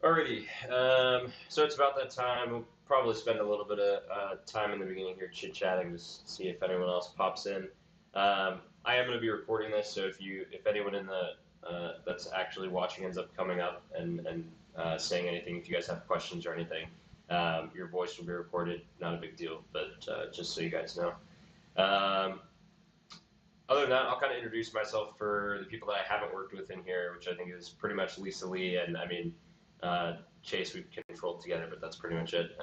Alrighty, so it's about that time. We'll probably spend a little bit of time in the beginning here chit-chatting, just see if anyone else pops in. I am going to be recording this, so if anyone in the that's actually watching ends up coming up and saying anything, if you guys have questions or anything, your voice will be recorded. Not a big deal, but just so you guys know. Other than that, I'll kind of introduce myself for the people that I haven't worked with in here, which I think is pretty much Lisa Lee, and I mean, Chase we've controlled together, but that's pretty much it.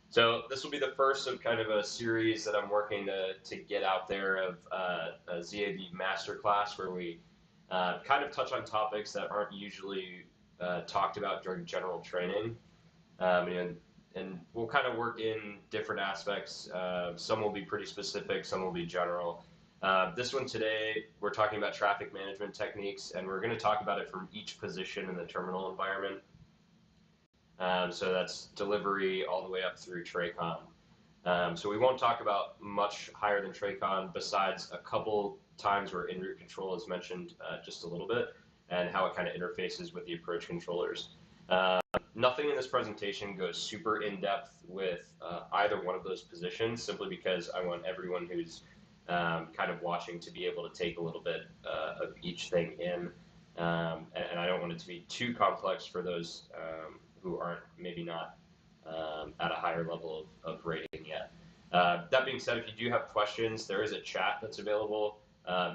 So this will be the first of kind of a series that I'm working to get out there of a ZAB Masterclass, where we kind of touch on topics that aren't usually talked about during general training. And we'll kind of work in different aspects. Some will be pretty specific, some will be general. This one today, we're talking about traffic management techniques, and we're going to talk about it from each position in the terminal environment. So that's delivery all the way up through TRACON. So we won't talk about much higher than TRACON, besides a couple times where in-route control is mentioned just a little bit, and how it kind of interfaces with the approach controllers. Nothing in this presentation goes super in-depth with either one of those positions, simply because I want everyone who's kind of watching to be able to take a little bit of each thing in, and I don't want it to be too complex for those who aren't maybe not at a higher level of rating yet. That being said, if you do have questions, there is a chat that's available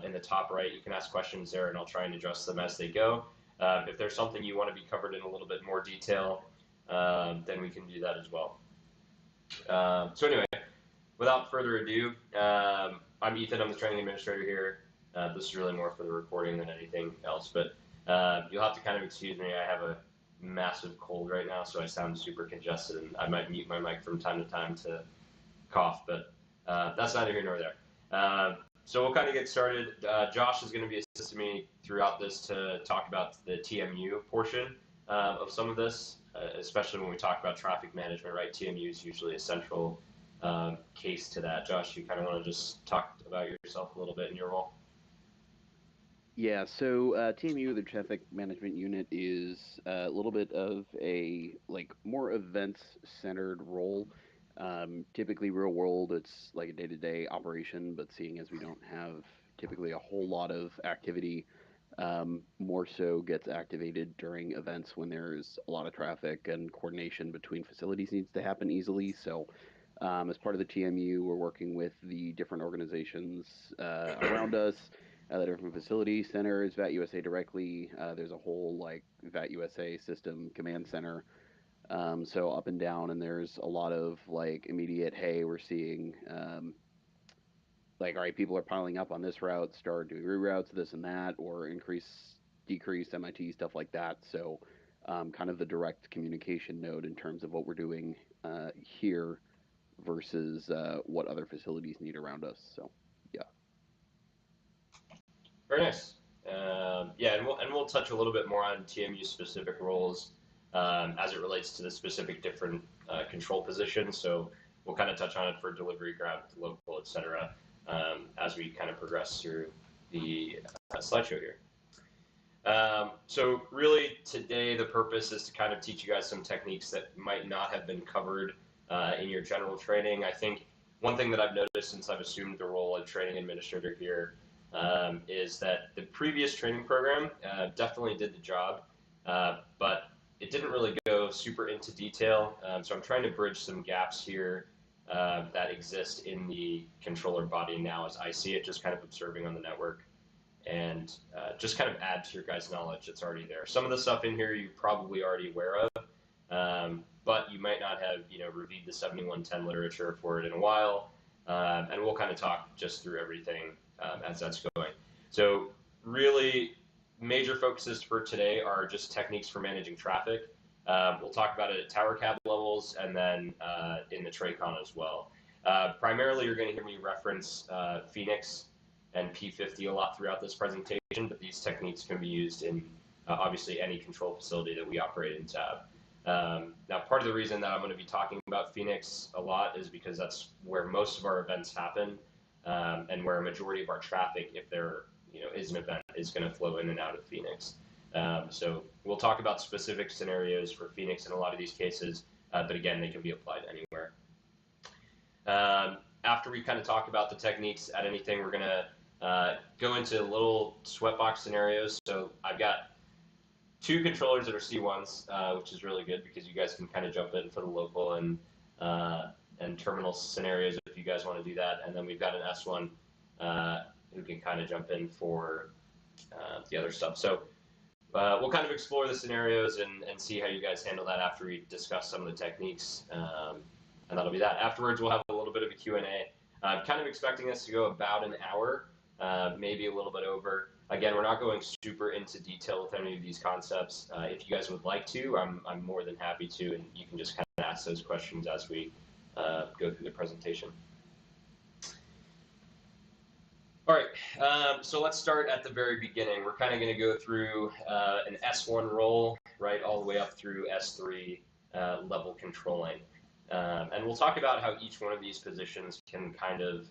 in the top right. You can ask questions there, and I'll try and address them as they go. If there's something you want to be covered in a little bit more detail, then we can do that as well. So anyway, without further ado, I'm Ethan. I'm the training administrator here. This is really more for the recording than anything else, but you'll have to kind of excuse me. I have a massive cold right now, so I sound super congested, and I might mute my mic from time to time to cough, but that's neither here nor there. So we'll kind of get started. Josh is going to be assisting me throughout this to talk about the TMU portion of some of this, especially when we talk about traffic management, right? TMU is usually a central case to that. Josh, you kind of want to just talk about yourself a little bit in your role? Yeah, so TMU, the Traffic Management Unit, is a little bit of a more events-centered role. Typically, real world, it's like a day-to-day operation, but seeing as we don't have typically a whole lot of activity, more so gets activated during events when there's a lot of traffic and coordination between facilities needs to happen easily. So, as part of the TMU, we're working with the different organizations around us, the different facility centers, VAT USA directly. There's a whole VAT USA system command center. So up and down, and there's a lot of immediate, hey, we're seeing all right, people are piling up on this route, start doing reroutes, this and that, or increase, decrease, MIT, stuff like that. So kind of the direct communication node in terms of what we're doing here versus what other facilities need around us. So yeah. Very nice. Yeah, and we'll touch a little bit more on TMU specific roles as it relates to the specific different control positions. So we'll kind of touch on it for delivery, ground, local, etc. As we kind of progress through the slideshow here. So really today the purpose is to kind of teach you guys some techniques that might not have been covered in your general training. I think one thing that I've noticed since I've assumed the role of training administrator here is that the previous training program definitely did the job, but it didn't really go super into detail. So I'm trying to bridge some gaps here that exist in the controller body now as I see it, just kind of observing on the network, and just kind of add to your guys' knowledge that's already there. Some of the stuff in here you're probably already aware of, but you might not have reviewed the 7110 literature for it in a while, and we'll kind of talk just through everything as that's going. So really major focuses for today are just techniques for managing traffic. We'll talk about it at tower cab levels and then in the TRACON as well. Primarily you're going to hear me reference Phoenix and P50 a lot throughout this presentation, but these techniques can be used in obviously any control facility that we operate in ZAB. Now, part of the reason that I'm going to be talking about Phoenix a lot is because that's where most of our events happen, and where a majority of our traffic, if there is an event, is going to flow in and out of Phoenix. So we'll talk about specific scenarios for Phoenix in a lot of these cases, but again, they can be applied anywhere. After we kind of talk about the techniques at anything, we're going to go into little sweatbox scenarios. So I've got 2 controllers that are C1s, which is really good because you guys can kind of jump in for the local and terminal scenarios if you guys want to do that. And then we've got an S1 who can kind of jump in for the other stuff. So we'll kind of explore the scenarios and see how you guys handle that after we discuss some of the techniques. And that'll be that. Afterwards, we'll have a little bit of a Q&A. I'm kind of expecting this to go about an hour, maybe a little bit over. Again, we're not going super into detail with any of these concepts. If you guys would like to, I'm more than happy to, and you can just kind of ask those questions as we go through the presentation. All right, so let's start at the very beginning. We're kind of going to go through an S1 role, right, all the way up through S3 level controlling. And we'll talk about how each one of these positions can kind of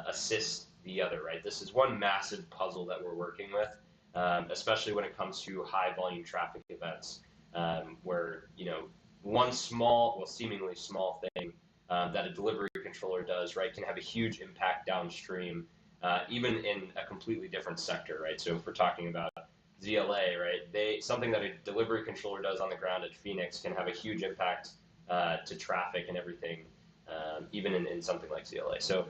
assist the other, right? This is one massive puzzle that we're working with, especially when it comes to high volume traffic events, where, you know, one small, well, seemingly small thing that a delivery controller does, right, can have a huge impact downstream, even in a completely different sector, right? So if we're talking about ZLA, right, something that a delivery controller does on the ground at Phoenix can have a huge impact to traffic and everything, even in something like ZLA. So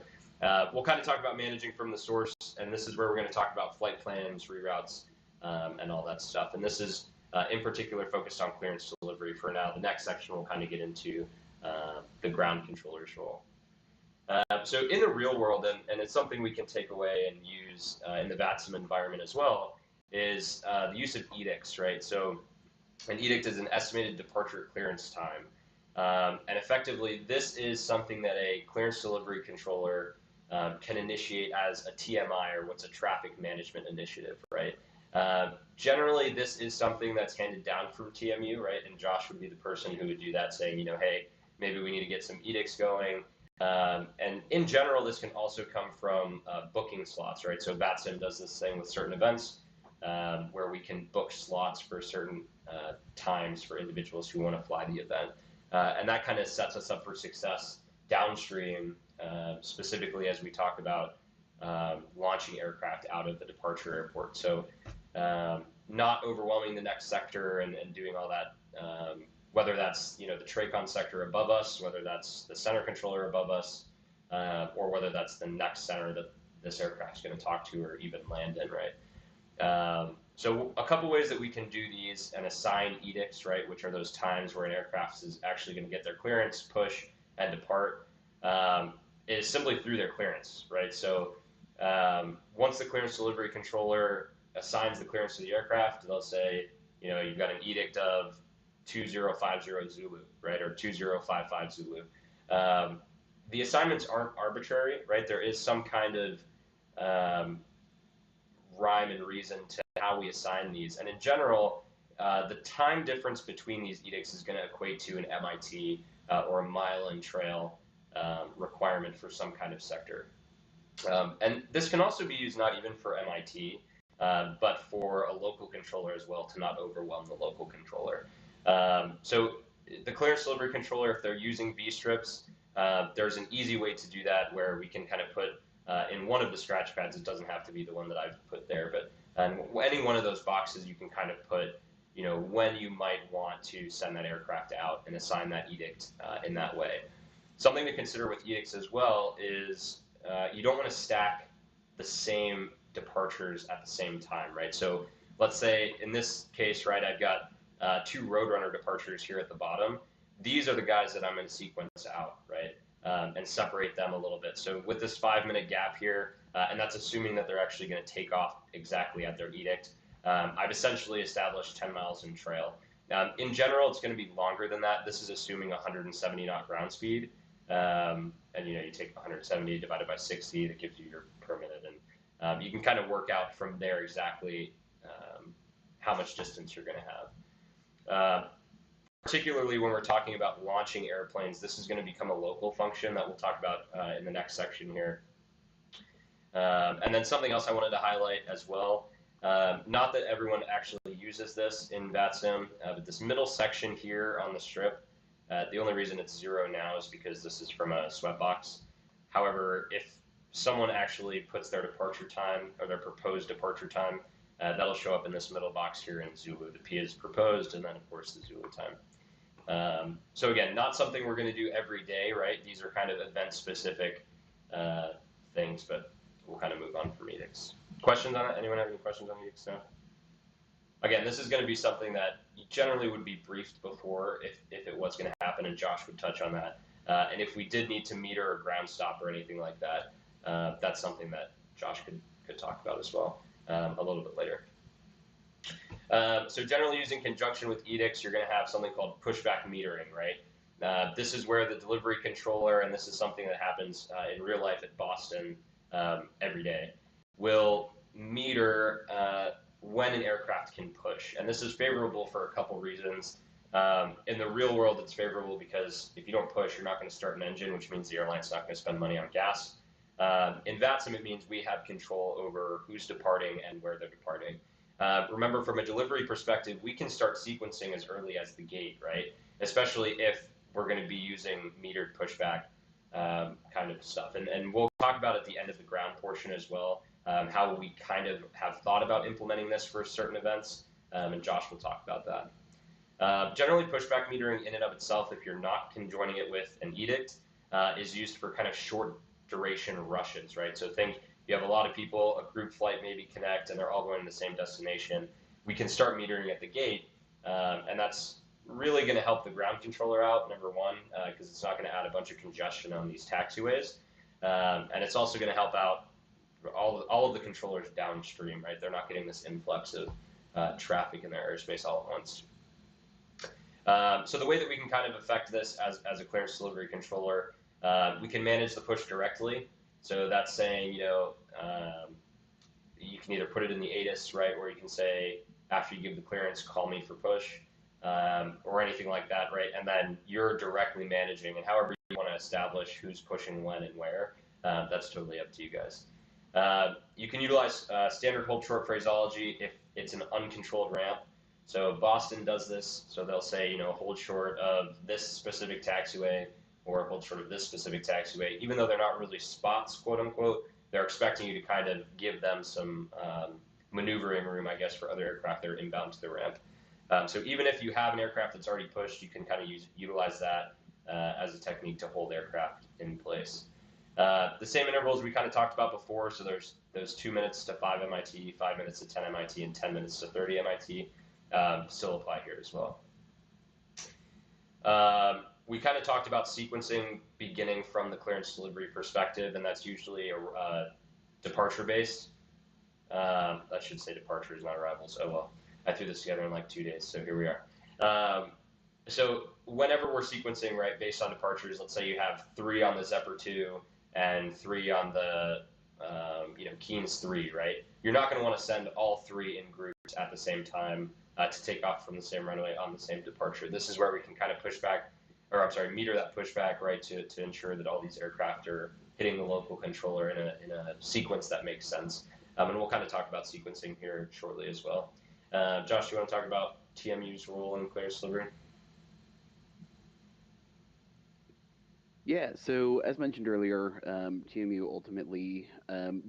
we'll kind of talk about managing from the source, and this is where we're going to talk about flight plans, reroutes, and all that stuff. And this is in particular focused on clearance delivery for now. The next section will kind of get into the ground controller's role. So in the real world, and it's something we can take away and use in the VATSIM environment as well, is the use of edicts, right? So an edict is an estimated departure clearance time. And effectively, this is something that a clearance delivery controller can initiate as a TMI, or what's a traffic management initiative, right? Generally, this is something that's handed down from TMU, right? And Josh would be the person who would do that, saying, you know, hey, maybe we need to get some edicts going. And in general, this can also come from booking slots, right? So VATSIM does this thing with certain events where we can book slots for certain times for individuals who want to fly the event. And that kind of sets us up for success downstream, specifically as we talk about launching aircraft out of the departure airport. So not overwhelming the next sector and doing all that, whether that's, you know, the TRACON sector above us, whether that's the center controller above us, or whether that's the next center that this aircraft's going to talk to or even land in, right? So a couple ways that we can do these and assign edicts, right, which are those times where an aircraft is actually going to get their clearance, push, and depart, is simply through their clearance, right? So once the clearance delivery controller assigns the clearance to the aircraft, they'll say, you know, you've got an edict of 2050 Zulu, right, or 2055 Zulu. The assignments aren't arbitrary, right? There is some kind of rhyme and reason to how we assign these. And in general, the time difference between these edicts is going to equate to an MIT or a mile and trail requirement for some kind of sector. And this can also be used not even for MIT, but for a local controller as well, to not overwhelm the local controller. So the clearance delivery controller, if they're using V-strips, there's an easy way to do that where we can kind of put in one of the scratch pads. It doesn't have to be the one that I've put there, but any one of those boxes, you can kind of put, you know, when you might want to send that aircraft out and assign that edict in that way. Something to consider with edicts as well is you don't want to stack the same departures at the same time, right? So let's say in this case, right, I've got 2 Roadrunner departures here at the bottom. These are the guys that I'm going to sequence out, right? And separate them a little bit. So with this 5-minute gap here, and that's assuming that they're actually going to take off exactly at their edict, I've essentially established 10 miles in trail. In general, it's going to be longer than that. This is assuming 170 knot ground speed. And, you know, you take 170 divided by 60, that gives you your per minute. And you can kind of work out from there exactly how much distance you're going to have. Particularly when we're talking about launching airplanes, this is going to become a local function that we'll talk about in the next section here. And then something else I wanted to highlight as well Not that everyone actually uses this in VATSIM, but this middle section here on the strip, the only reason it's 0 now is because this is from a sweatbox. However, if someone actually puts their departure time or their proposed departure time, that'll show up in this middle box here in Zulu. The P is proposed, and then of course the Zulu time. So again, not something we're going to do every day, right? These are kind of event-specific things, but we'll kind of move on from edicts. Questions on it? Anyone have any questions on edicts now? Again, this is going to be something that generally would be briefed before if it was going to happen, and Josh would touch on that. And if we did need to meter or ground stop or anything like that, that's something that Josh could talk about as well a little bit later. So generally using conjunction with edicts, you're going to have something called pushback metering, right? This is where the delivery controller, and this is something that happens in real life at Boston every day, will meter when an aircraft can push. And this is favorable for a couple reasons. In the real world, it's favorable because if you don't push, you're not going to start an engine, which means the airline's not going to spend money on gas. In VATSIM, it means we have control over who's departing and where they're departing. Remember, from a delivery perspective, we can start sequencing as early as the gate, right? Especially if we're going to be using metered pushback kind of stuff. And we'll talk about at the end of the ground portion as well, how we kind of have thought about implementing this for certain events, and Josh will talk about that. Generally, pushback metering in and of itself, if you're not conjoining it with an edict, is used for kind of short duration rushes, right? So think you have a lot of people, a group flight maybe connect, and they're all going to the same destination. We can start metering at the gate, and that's really going to help the ground controller out, number one, because it's not going to add a bunch of congestion on these taxiways. And it's also going to help out all of the controllers downstream, right? They're not getting this influx of traffic in their airspace all at once. So the way that we can kind of affect this as a clearance delivery controller, we can manage the push directly. So that's saying, you can either put it in the ATIS, right, where you can say, after you give the clearance, call me for push, or anything like that, right? And then you're directly managing, and however you want to establish who's pushing when and where, that's totally up to you guys. You can utilize standard hold short phraseology if it's an uncontrolled ramp. So Boston does this, so they'll say, hold short of this specific taxiway, or hold short of this specific taxiway, even though they're not really spots, quote unquote. They're expecting you to kind of give them some maneuvering room, I guess, for other aircraft that are inbound to the ramp. So even if you have an aircraft that's already pushed, you can kind of utilize that as a technique to hold aircraft in place. The same intervals we kind of talked about before, so there's those 2 minutes to 5 MIT, 5 minutes to 10 MIT, and 10 minutes to 30 MIT still apply here as well. We kind of talked about sequencing beginning from the clearance delivery perspective, and that's usually a departure based. I should say departures, not arrivals. Oh well, I threw this together in like 2 days, so here we are. So whenever we're sequencing, right, based on departures, let's say you have 3 on the Zephyr 2 and 3 on the Keynes 3, right? You're not going to want to send all 3 in groups at the same time to take off from the same runway on the same departure. This is where we can kind of meter that pushback, right, to ensure that all these aircraft are hitting the local controller in a sequence that makes sense. And we'll kind of talk about sequencing here shortly as well. Josh, do you want to talk about TMU's role in clearance delivery? Yeah, so as mentioned earlier, TMU ultimately,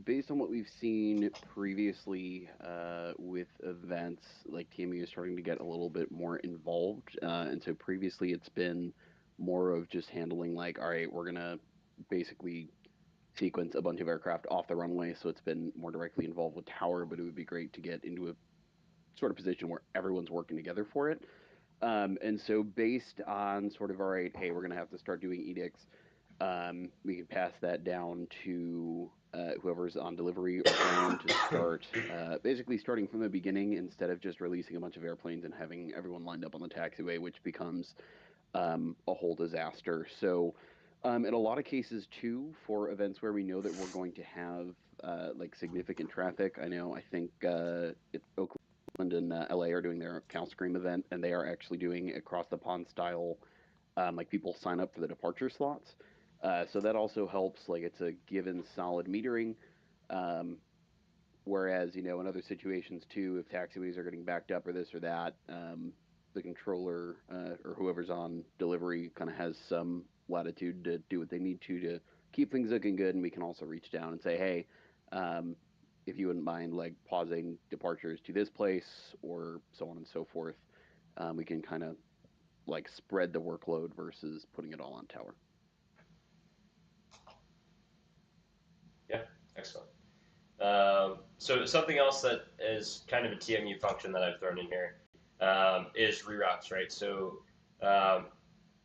based on what we've seen previously with events, like TMU is starting to get a little bit more involved. And so previously it's been more of just handling like, all right, we're going to basically sequence a bunch of aircraft off the runway. So it's been more directly involved with tower, but it would be great to get into a sort of position where everyone's working together for it. And so based on sort of, all right, hey, we're going to have to start doing edicts, we can pass that down to whoever's on delivery or ground to start, basically starting from the beginning instead of just releasing a bunch of airplanes and having everyone lined up on the taxiway, which becomes a whole disaster. So in a lot of cases, too, for events where we know that we're going to have like significant traffic, I think Oakland and LA are doing their Cal Scream event, and they are actually doing across the pond style, like people sign up for the departure slots. So that also helps. Like it's a given solid metering. Whereas, in other situations too, if taxiways are getting backed up or this or that, the controller or whoever's on delivery kind of has some latitude to do what they need to keep things looking good, and we can also reach down and say, hey, if you wouldn't mind like pausing departures to this place or so on and so forth, we can kind of like spread the workload versus putting it all on tower. Yeah, excellent. So something else that is kind of a TMU function that I've thrown in here is reroutes, right? So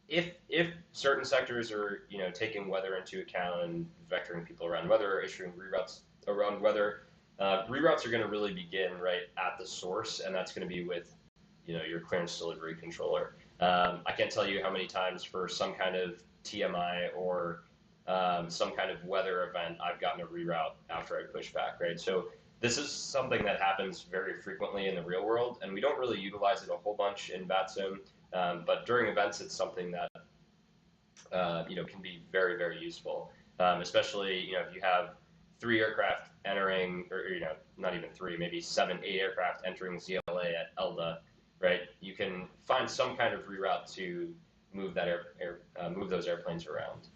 if certain sectors are taking weather into account and vectoring people around weather or issuing reroutes around weather, reroutes are going to really begin right at the source, and that's going to be with your clearance delivery controller. I can't tell you how many times for some kind of TMI or some kind of weather event I've gotten a reroute after I push back, right? So this is something that happens very frequently in the real world, and we don't really utilize it a whole bunch in VATSIM, but during events it's something that can be very, very useful, especially if you have 3 aircraft entering, or not even 3, maybe 7, 8 aircraft entering ZLA at ELDA, right? You can find some kind of reroute to move that move those airplanes around.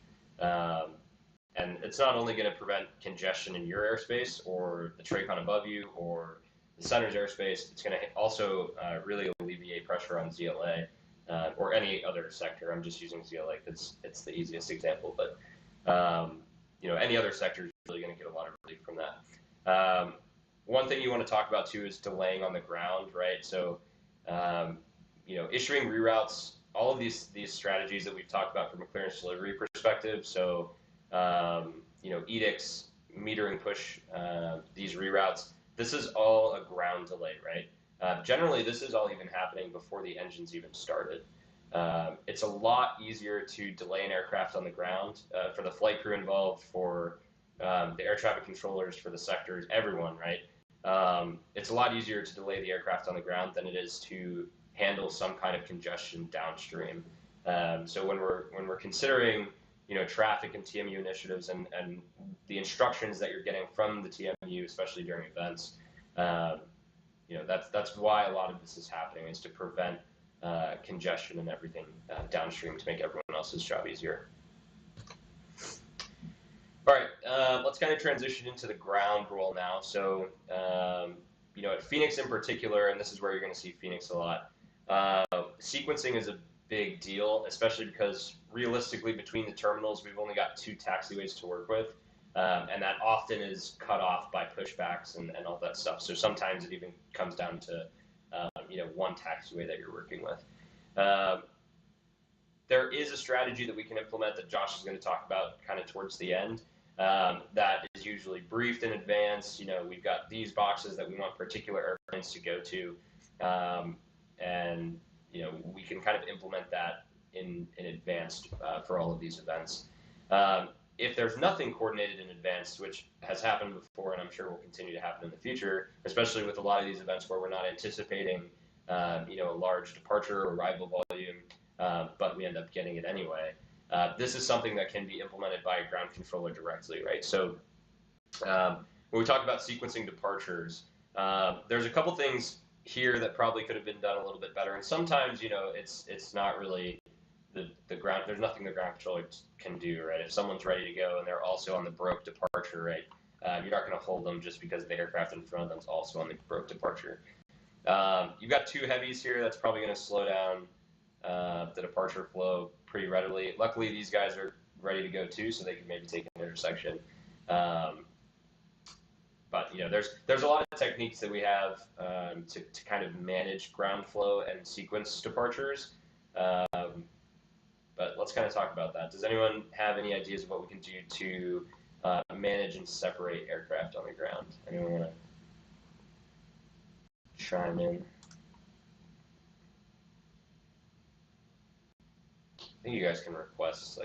And it's not only going to prevent congestion in your airspace or the TRACON above you or the center's airspace, it's going to also really alleviate pressure on ZLA or any other sector. I'm just using ZLA because it's the easiest example, but any other sector is really going to get a lot of relief from that. One thing you want to talk about too is delaying on the ground, right? So issuing reroutes, all of these strategies that we've talked about from a clearance delivery perspective. So edicts, metering push, these reroutes, this is all a ground delay, right? Generally, this is all even happening before the engine's even started. It's a lot easier to delay an aircraft on the ground for the flight crew involved, for the air traffic controllers, for the sectors, everyone, right? It's a lot easier to delay the aircraft on the ground than it is to handle some kind of congestion downstream. So when we're considering traffic and TMU initiatives and the instructions that you're getting from the TMU, especially during events, that's why a lot of this is happening, is to prevent congestion and everything downstream to make everyone else's job easier. All right, let's kind of transition into the ground role now. So, at Phoenix in particular, and this is where you're going to see Phoenix a lot, sequencing is a big deal, especially because realistically between the terminals, we've only got 2 taxiways to work with, and that often is cut off by pushbacks and all that stuff. So sometimes it even comes down to, one taxiway that you're working with. There is a strategy that we can implement that Josh is going to talk about kind of towards the end. That is usually briefed in advance. We've got these boxes that we want particular airplanes to go to, and we can kind of implement that in advance for all of these events. If there's nothing coordinated in advance, which has happened before and I'm sure will continue to happen in the future, especially with a lot of these events where we're not anticipating a large departure or arrival volume, but we end up getting it anyway. This is something that can be implemented by a ground controller directly, right? So when we talk about sequencing departures, there's a couple things here that probably could have been done a little bit better, and sometimes it's not really the ground. There's nothing the ground controller can do, right? If someone's ready to go and they're also on the broke departure, right? You're not going to hold them just because the aircraft in front of them is also on the broke departure. You've got 2 heavies here. That's probably going to slow down the departure flow pretty readily. Luckily, these guys are ready to go too, so they can maybe take an intersection. But there's a lot of techniques that we have to kind of manage ground flow and sequence departures. But let's kind of talk about that. Does anyone have any ideas of what we can do to manage and separate aircraft on the ground? Anyone want to chime in? I think you guys can request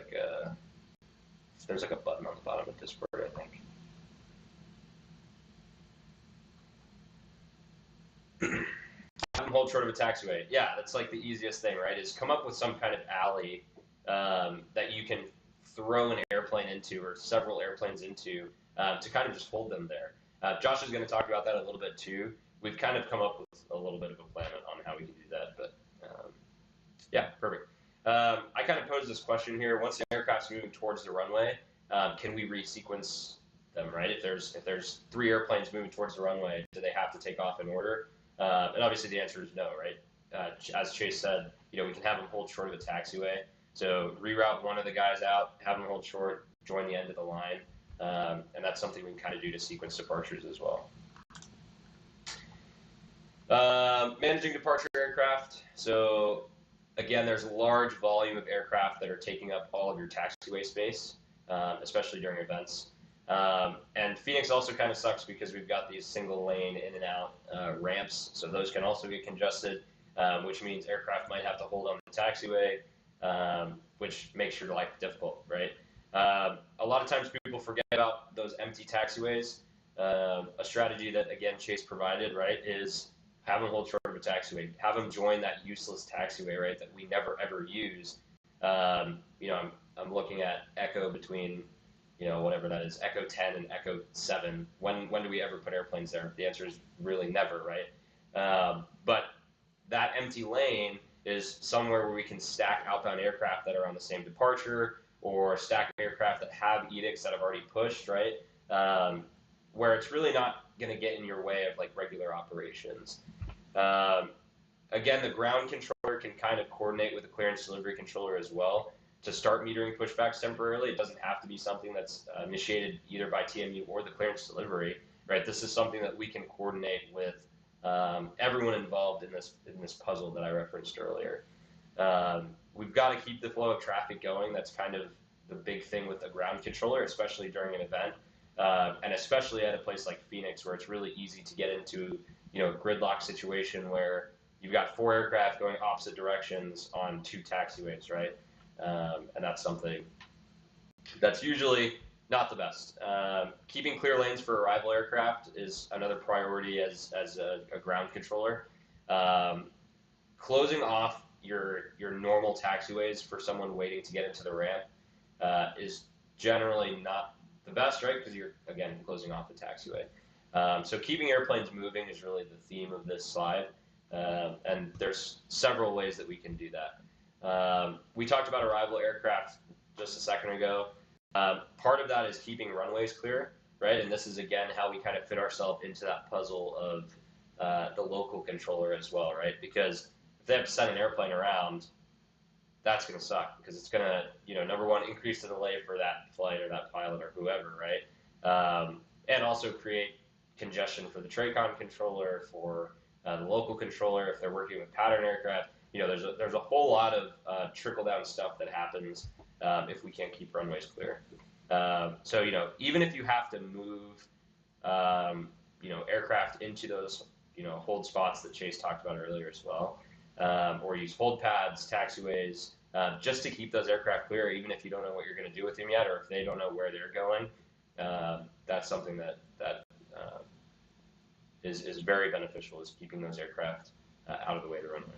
there's a button on the bottom of Discord, I think. Have them hold short of a taxiway. Yeah, that's like the easiest thing, right? Is come up with some kind of alley that you can throw an airplane into or several airplanes into to kind of just hold them there. Josh is going to talk about that a little bit too. We've kind of come up with a little bit of a plan on how we can do that, but yeah, perfect. I kind of posed this question here. Once the aircraft's moving towards the runway, can we resequence them, right? If there's 3 airplanes moving towards the runway, do they have to take off in order? And obviously the answer is no, right? As Chase said, we can have them hold short of the taxiway. So reroute one of the guys out, have them hold short, join the end of the line, and that's something we can kind of do to sequence departures as well. Managing departure aircraft. So again, there's a large volume of aircraft that are taking up all of your taxiway space, especially during events. And Phoenix also kind of sucks because we've got these single lane in and out ramps, so those can also get congested, which means aircraft might have to hold on the taxiway, which makes your life difficult, right? A lot of times people forget about those empty taxiways. A strategy that, again, Chase provided, right, is have them hold short of a taxiway, have them join that useless taxiway, right, that we never ever use. I'm looking at Echo between, whatever that is, Echo 10 and Echo 7. When do we ever put airplanes there? The answer is really never, right? But that empty lane is somewhere where we can stack outbound aircraft that are on the same departure, or stack aircraft that have edicts that have already pushed, right? Where it's really not going to get in your way of like regular operations. Again, the ground controller can kind of coordinate with the clearance delivery controller as well to start metering pushbacks temporarily. It doesn't have to be something that's initiated either by TMU or the clearance delivery, right? This is something that we can coordinate with everyone involved in this puzzle that I referenced earlier. We've got to keep the flow of traffic going. That's kind of the big thing with a ground controller, especially during an event, and especially at a place like Phoenix, where it's really easy to get into a gridlock situation where you've got 4 aircraft going opposite directions on 2 taxiways, right? And that's something that's usually not the best. Keeping clear lanes for arrival aircraft is another priority as a ground controller. Closing off your normal taxiways for someone waiting to get into the ramp is generally not the best, right? Because you're, again, closing off the taxiway. So keeping airplanes moving is really the theme of this slide. And there's several ways that we can do that. We talked about arrival aircraft just a second ago. Part of that is keeping runways clear, right? And this is, again, how we kind of fit ourselves into that puzzle of the local controller as well, right? Because if they have to send an airplane around, that's going to suck because it's going to, number one, increase the delay for that flight or that pilot or whoever, right? And also create congestion for the TRACON controller, for the local controller if they're working with pattern aircraft. There's a whole lot of trickle down stuff that happens if we can't keep runways clear. So even if you have to move aircraft into those hold spots that Chase talked about earlier as well, or use hold pads, taxiways, just to keep those aircraft clear, even if you don't know what you're going to do with them yet, or if they don't know where they're going. That's something that is very beneficial, is keeping those aircraft out of the way of the runway.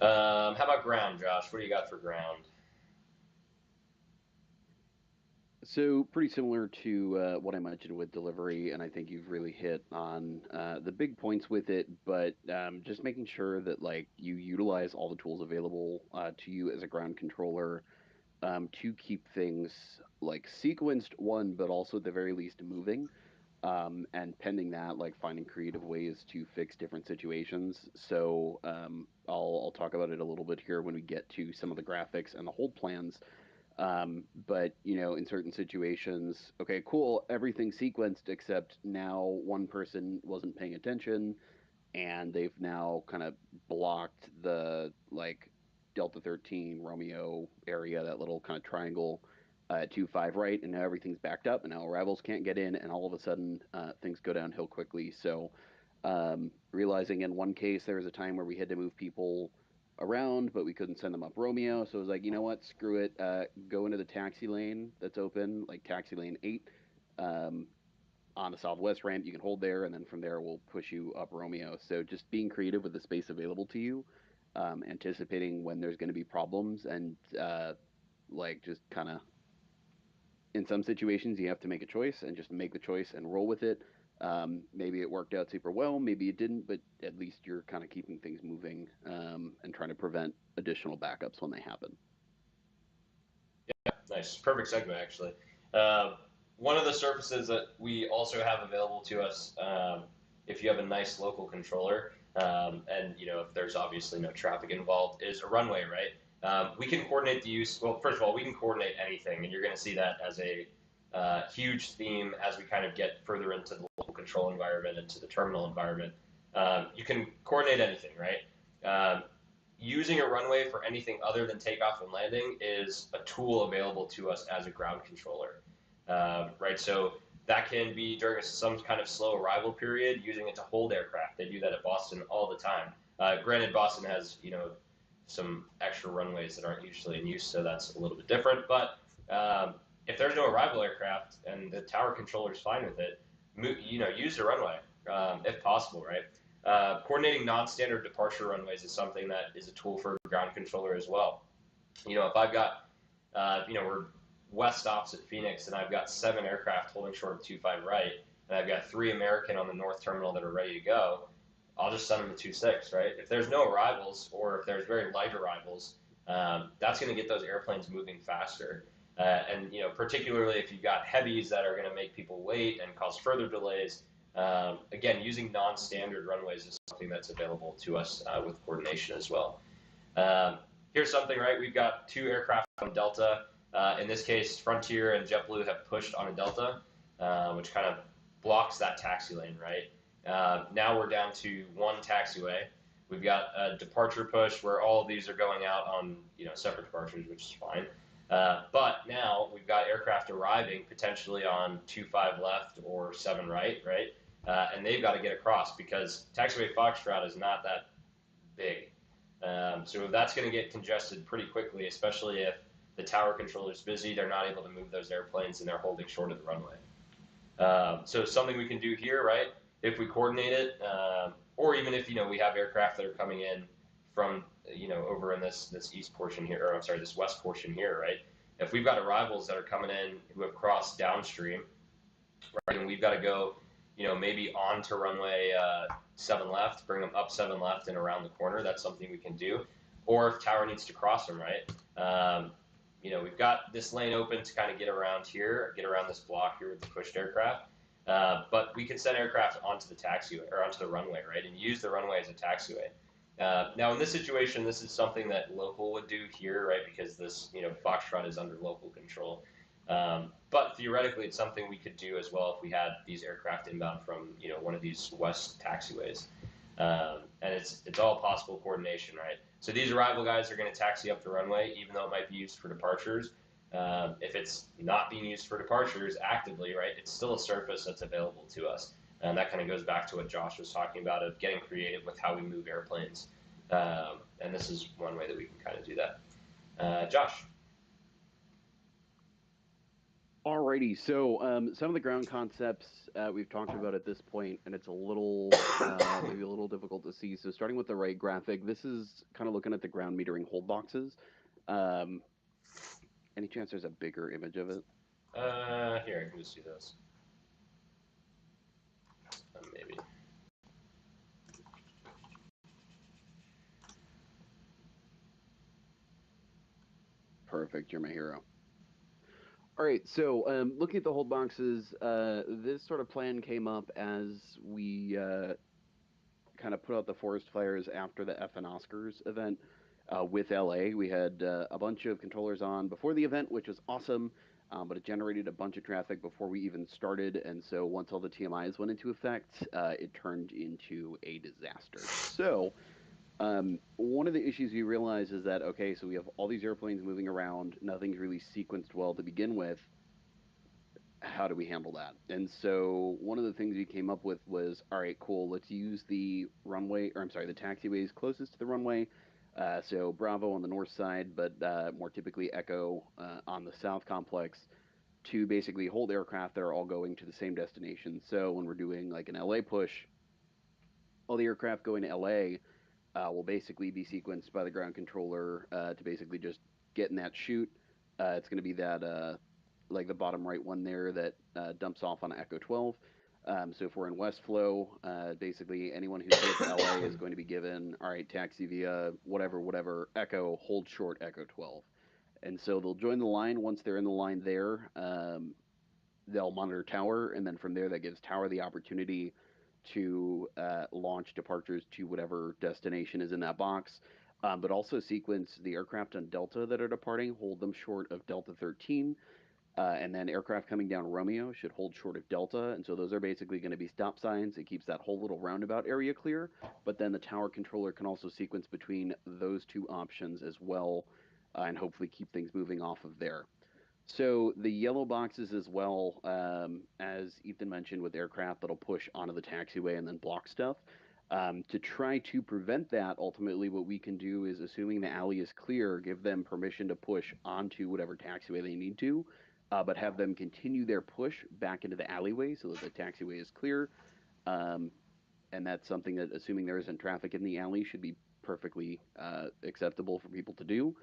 How about ground, Josh? What do you got for ground? So pretty similar to what I mentioned with delivery, and I think you've really hit on the big points with it, but just making sure that you utilize all the tools available to you as a ground controller to keep things sequenced, one, but also at the very least moving. And pending that, finding creative ways to fix different situations. So I'll talk about it a little bit here when we get to some of the graphics and the hold plans. But in certain situations, okay, cool, everything's sequenced except now one person wasn't paying attention, and they've now kind of blocked the Delta 13 Romeo area, that little kind of triangle at 2-5 right, and now everything's backed up, and now arrivals can't get in, and all of a sudden things go downhill quickly. So realizing in one case there was a time where we had to move people around, but we couldn't send them up Romeo, so it was like, you know what, screw it, go into the taxi lane that's open, taxi lane 8, on the southwest ramp. You can hold there, and then from there we'll push you up Romeo. So just being creative with the space available to you, anticipating when there's going to be problems, and just kind of In some situations, you have to make a choice and just make the choice and roll with it. Maybe it worked out super well, maybe it didn't, but at least you're kind of keeping things moving and trying to prevent additional backups when they happen. Yeah, nice. Perfect segue, actually. Uh, One of the surfaces that we also have available to us, if you have a nice local controller, and if there's obviously no traffic involved, is a runway, right? We can coordinate the use. Well, first of all, we can coordinate anything, and you're going to see that as a huge theme as we kind of get further into the local control environment, into the terminal environment. You can coordinate anything, right? Using a runway for anything other than takeoff and landing is a tool available to us as a ground controller, right? So that can be during some kind of slow arrival period, using it to hold aircraft. They do that at Boston all the time. Granted, Boston has some extra runways that aren't usually in use, so that's a little bit different. But if there's no arrival aircraft and the tower controller is fine with it, use the runway if possible, right? Coordinating non-standard departure runways is something that is a tool for a ground controller as well. If I've got, we're west opposite Phoenix, and I've got 7 aircraft holding short of 25 right, and I've got 3 American on the north terminal that are ready to go, I'll just send them to 26, right? If there's no arrivals, or if there's very light arrivals, that's going to get those airplanes moving faster. And particularly if you've got heavies that are going to make people wait and cause further delays, again, using non-standard runways is something that's available to us with coordination as well. Here's something, right? We've got 2 aircraft on Delta. In this case, Frontier and JetBlue have pushed on a Delta, which kind of blocks that taxi lane, right? Now we're down to 1 taxiway. We've got a departure push where all of these are going out on separate departures, which is fine. But now we've got aircraft arriving potentially on 2-5 left or 7 right, right? And they've got to get across because taxiway Foxtrot is not that big. So that's going to get congested pretty quickly, especially if the tower controller is busy. They're not able to move those airplanes and they're holding short of the runway. So something we can do here, right? If we coordinate it, or even if we have aircraft that are coming in from over in this east portion here, or I'm sorry, this west portion here, right? If we've got arrivals that are coming in who have crossed downstream, right, and we've got to go, maybe onto runway 7 left, bring them up 7 left and around the corner. That's something we can do. Or if tower needs to cross them, right? We've got this lane open to kind of get around here, get around this block here with the pushed aircraft. But we can send aircraft onto the taxiway or onto the runway, right, and use the runway as a taxiway. Now, in this situation, this is something that local would do here, right, because this, Foxtrot is under local control. But theoretically, it's something we could do as well if we had these aircraft inbound from, one of these west taxiways. And it's all possible coordination, right? So these arrival guys are going to taxi up the runway, even though it might be used for departures. If it's not being used for departures actively, right, it's still a surface that's available to us. And that kind of goes back to what Josh was talking about of getting creative with how we move airplanes. And this is one way that we can kind of do that. Josh. Alrighty, so some of the ground concepts we've talked about at this point, and it's a little maybe a little difficult to see. So starting with the right graphic, this is kind of looking at the ground metering hold boxes. Um, any chance there's a bigger image of it? Here, I can just do this. Maybe. Perfect, you're my hero. All right, so looking at the hold boxes, this sort of plan came up as we kind of put out the forest fires after the F and Oscars event with LA. We had a bunch of controllers on before the event, which was awesome, but it generated a bunch of traffic before we even started. And so once all the TMIs went into effect, it turned into a disaster. So one of the issues we realized is that, okay, so we have all these airplanes moving around, nothing's really sequenced well to begin with. How do we handle that? And so one of the things we came up with was, all right, cool, let's use the runway, or I'm sorry, the taxiways closest to the runway. So Bravo on the north side, but more typically Echo on the south complex to basically hold aircraft that are all going to the same destination. So when we're doing like an LA push, all the aircraft going to LA will basically be sequenced by the ground controller to basically just get in that chute. It's going to be that like the bottom right one there that dumps off on Echo 12. So if we're in West Flow, basically anyone who hits LA is going to be given, all right, taxi via whatever, Echo, hold short Echo 12. And so they'll join the line. Once they're in the line there, they'll monitor tower, and then from there that gives tower the opportunity to launch departures to whatever destination is in that box, but also sequence the aircraft on Delta that are departing, hold them short of Delta 13, and then aircraft coming down Romeo should hold short of Delta, and so those are basically going to be stop signs. It keeps that whole little roundabout area clear, but then the tower controller can also sequence between those two options as well, and hopefully keep things moving off of there. So the yellow boxes as well, as Ethan mentioned, with aircraft that'll push onto the taxiway and then block stuff. To try to prevent that, ultimately, what we can do is, assuming the alley is clear, give them permission to push onto whatever taxiway they need to, but have them continue their push back into the alleyway so that the taxiway is clear. Um, and that's something that, assuming there isn't traffic in the alley, should be perfectly acceptable for people to do.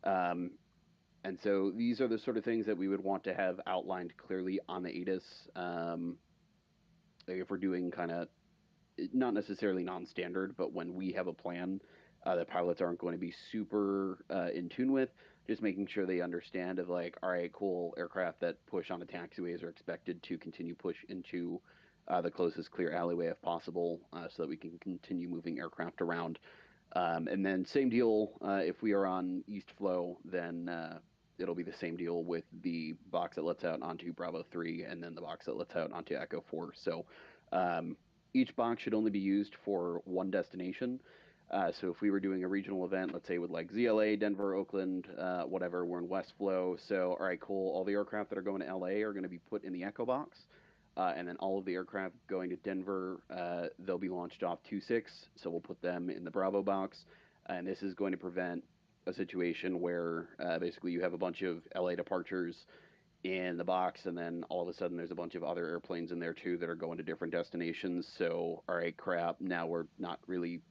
Um, and so these are the sort of things that we would want to have outlined clearly on the ATIS. If we're doing kind of not necessarily non-standard, but when we have a plan that pilots aren't going to be super in tune with, just making sure they understand of like, all right, cool, aircraft that push on the taxiways are expected to continue push into the closest clear alleyway if possible, so that we can continue moving aircraft around. And then same deal, if we are on East Flow, then it'll be the same deal with the box that lets out onto Bravo 3 and then the box that lets out onto Echo 4. So um, each box should only be used for one destination. So if we were doing a regional event, let's say with like ZLA, Denver, Oakland, whatever, we're in West Flow. So, all right, cool. All the aircraft that are going to LA are going to be put in the Echo box. And then all of the aircraft going to Denver, they'll be launched off 2-6. So we'll put them in the Bravo box. And this is going to prevent a situation where basically you have a bunch of LA departures in the box, and then all of a sudden there's a bunch of other airplanes in there too that are going to different destinations. So, all right, crap, now we're not really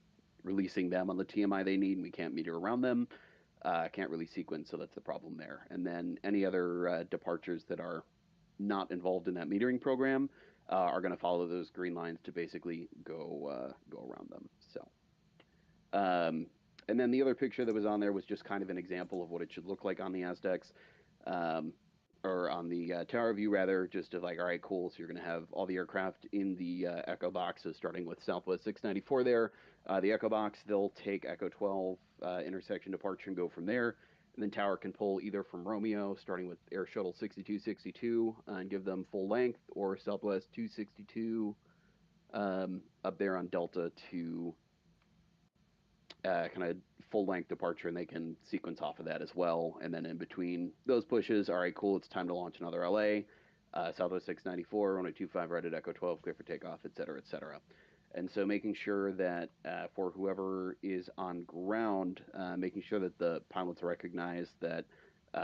releasing them on the TMI they need, and we can't meter around them. Can't really sequence, so that's the problem there. And then any other departures that are not involved in that metering program are going to follow those green lines to basically go around them. So, and then the other picture that was on there was just kind of an example of what it should look like on the Aztecs, or on the tower view rather. Just of like, all right, cool. So you're going to have all the aircraft in the Echo boxes, starting with Southwest 694 there. The Echo box, they'll take Echo 12 intersection departure and go from there. And then tower can pull either from Romeo, starting with Air Shuttle 6262, and give them full length, or Southwest 262 up there on Delta to kind of full length departure, and they can sequence off of that as well. And then in between those pushes, all right, cool, it's time to launch another LA. Southwest 694, 1025 right at Echo 12, clear for takeoff, et cetera, et cetera. And so making sure that for whoever is on ground, making sure that the pilots recognize that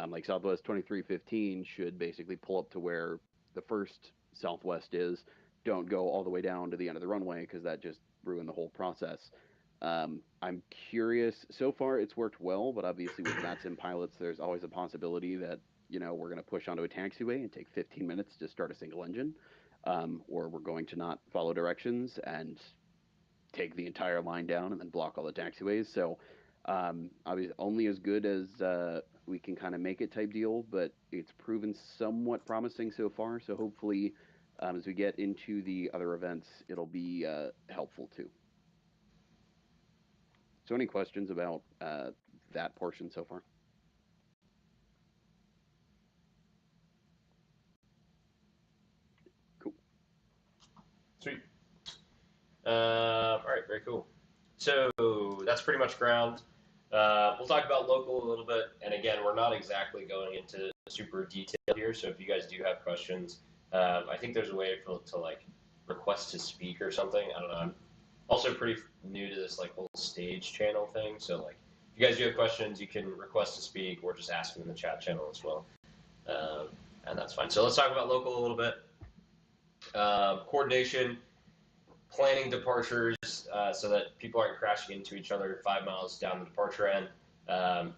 like Southwest 2315 should basically pull up to where the first Southwest is. Don't go all the way down to the end of the runway, because that just ruined the whole process. I'm curious. So far, it's worked well, but obviously with VATSIM pilots, there's always a possibility that, you know, we're going to push onto a taxiway and take 15 minutes to start a single engine, or we're going to not follow directions and take the entire line down and then block all the taxiways. So obviously only as good as we can kind of make it type deal, but it's proven somewhat promising so far. So hopefully as we get into the other events, it'll be helpful too. So any questions about that portion so far? Cool. Sweet. All right, very cool. So that's pretty much ground. We'll talk about local a little bit, and again, we're not exactly going into super detail here. So if you guys do have questions, I think there's a way to like request to speak or something. I don't know. I'm also pretty new to this like whole stage channel thing. So like, if you guys do have questions, you can request to speak or just ask them in the chat channel as well, and that's fine. So let's talk about local a little bit. Coordination. Planning departures so that people aren't crashing into each other 5 miles down the departure end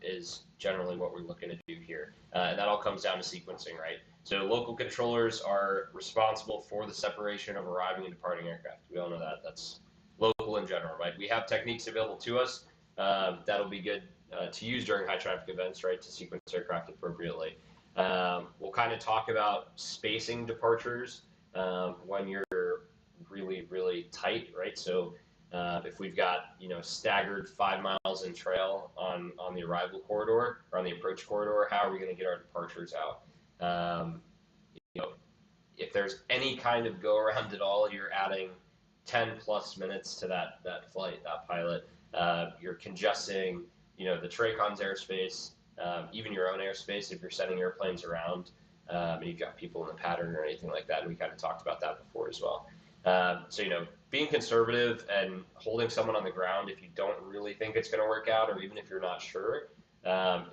is generally what we're looking to do here. And that all comes down to sequencing, right? So local controllers are responsible for the separation of arriving and departing aircraft. We all know that. That's local in general, right? We have techniques available to us that'll be good to use during high traffic events, right, to sequence aircraft appropriately. We'll kind of talk about spacing departures when you're really, really tight, right? So if we've got, staggered 5 miles in trail on the arrival corridor or on the approach corridor, how are we going to get our departures out? If there's any kind of go around at all, you're adding 10 plus minutes to that flight, that pilot. You're congesting, the TRACON's airspace, even your own airspace if you're sending airplanes around, and you've got people in the pattern or anything like that. And we kind of talked about that before as well. So, being conservative and holding someone on the ground if you don't really think it's going to work out, or even if you're not sure,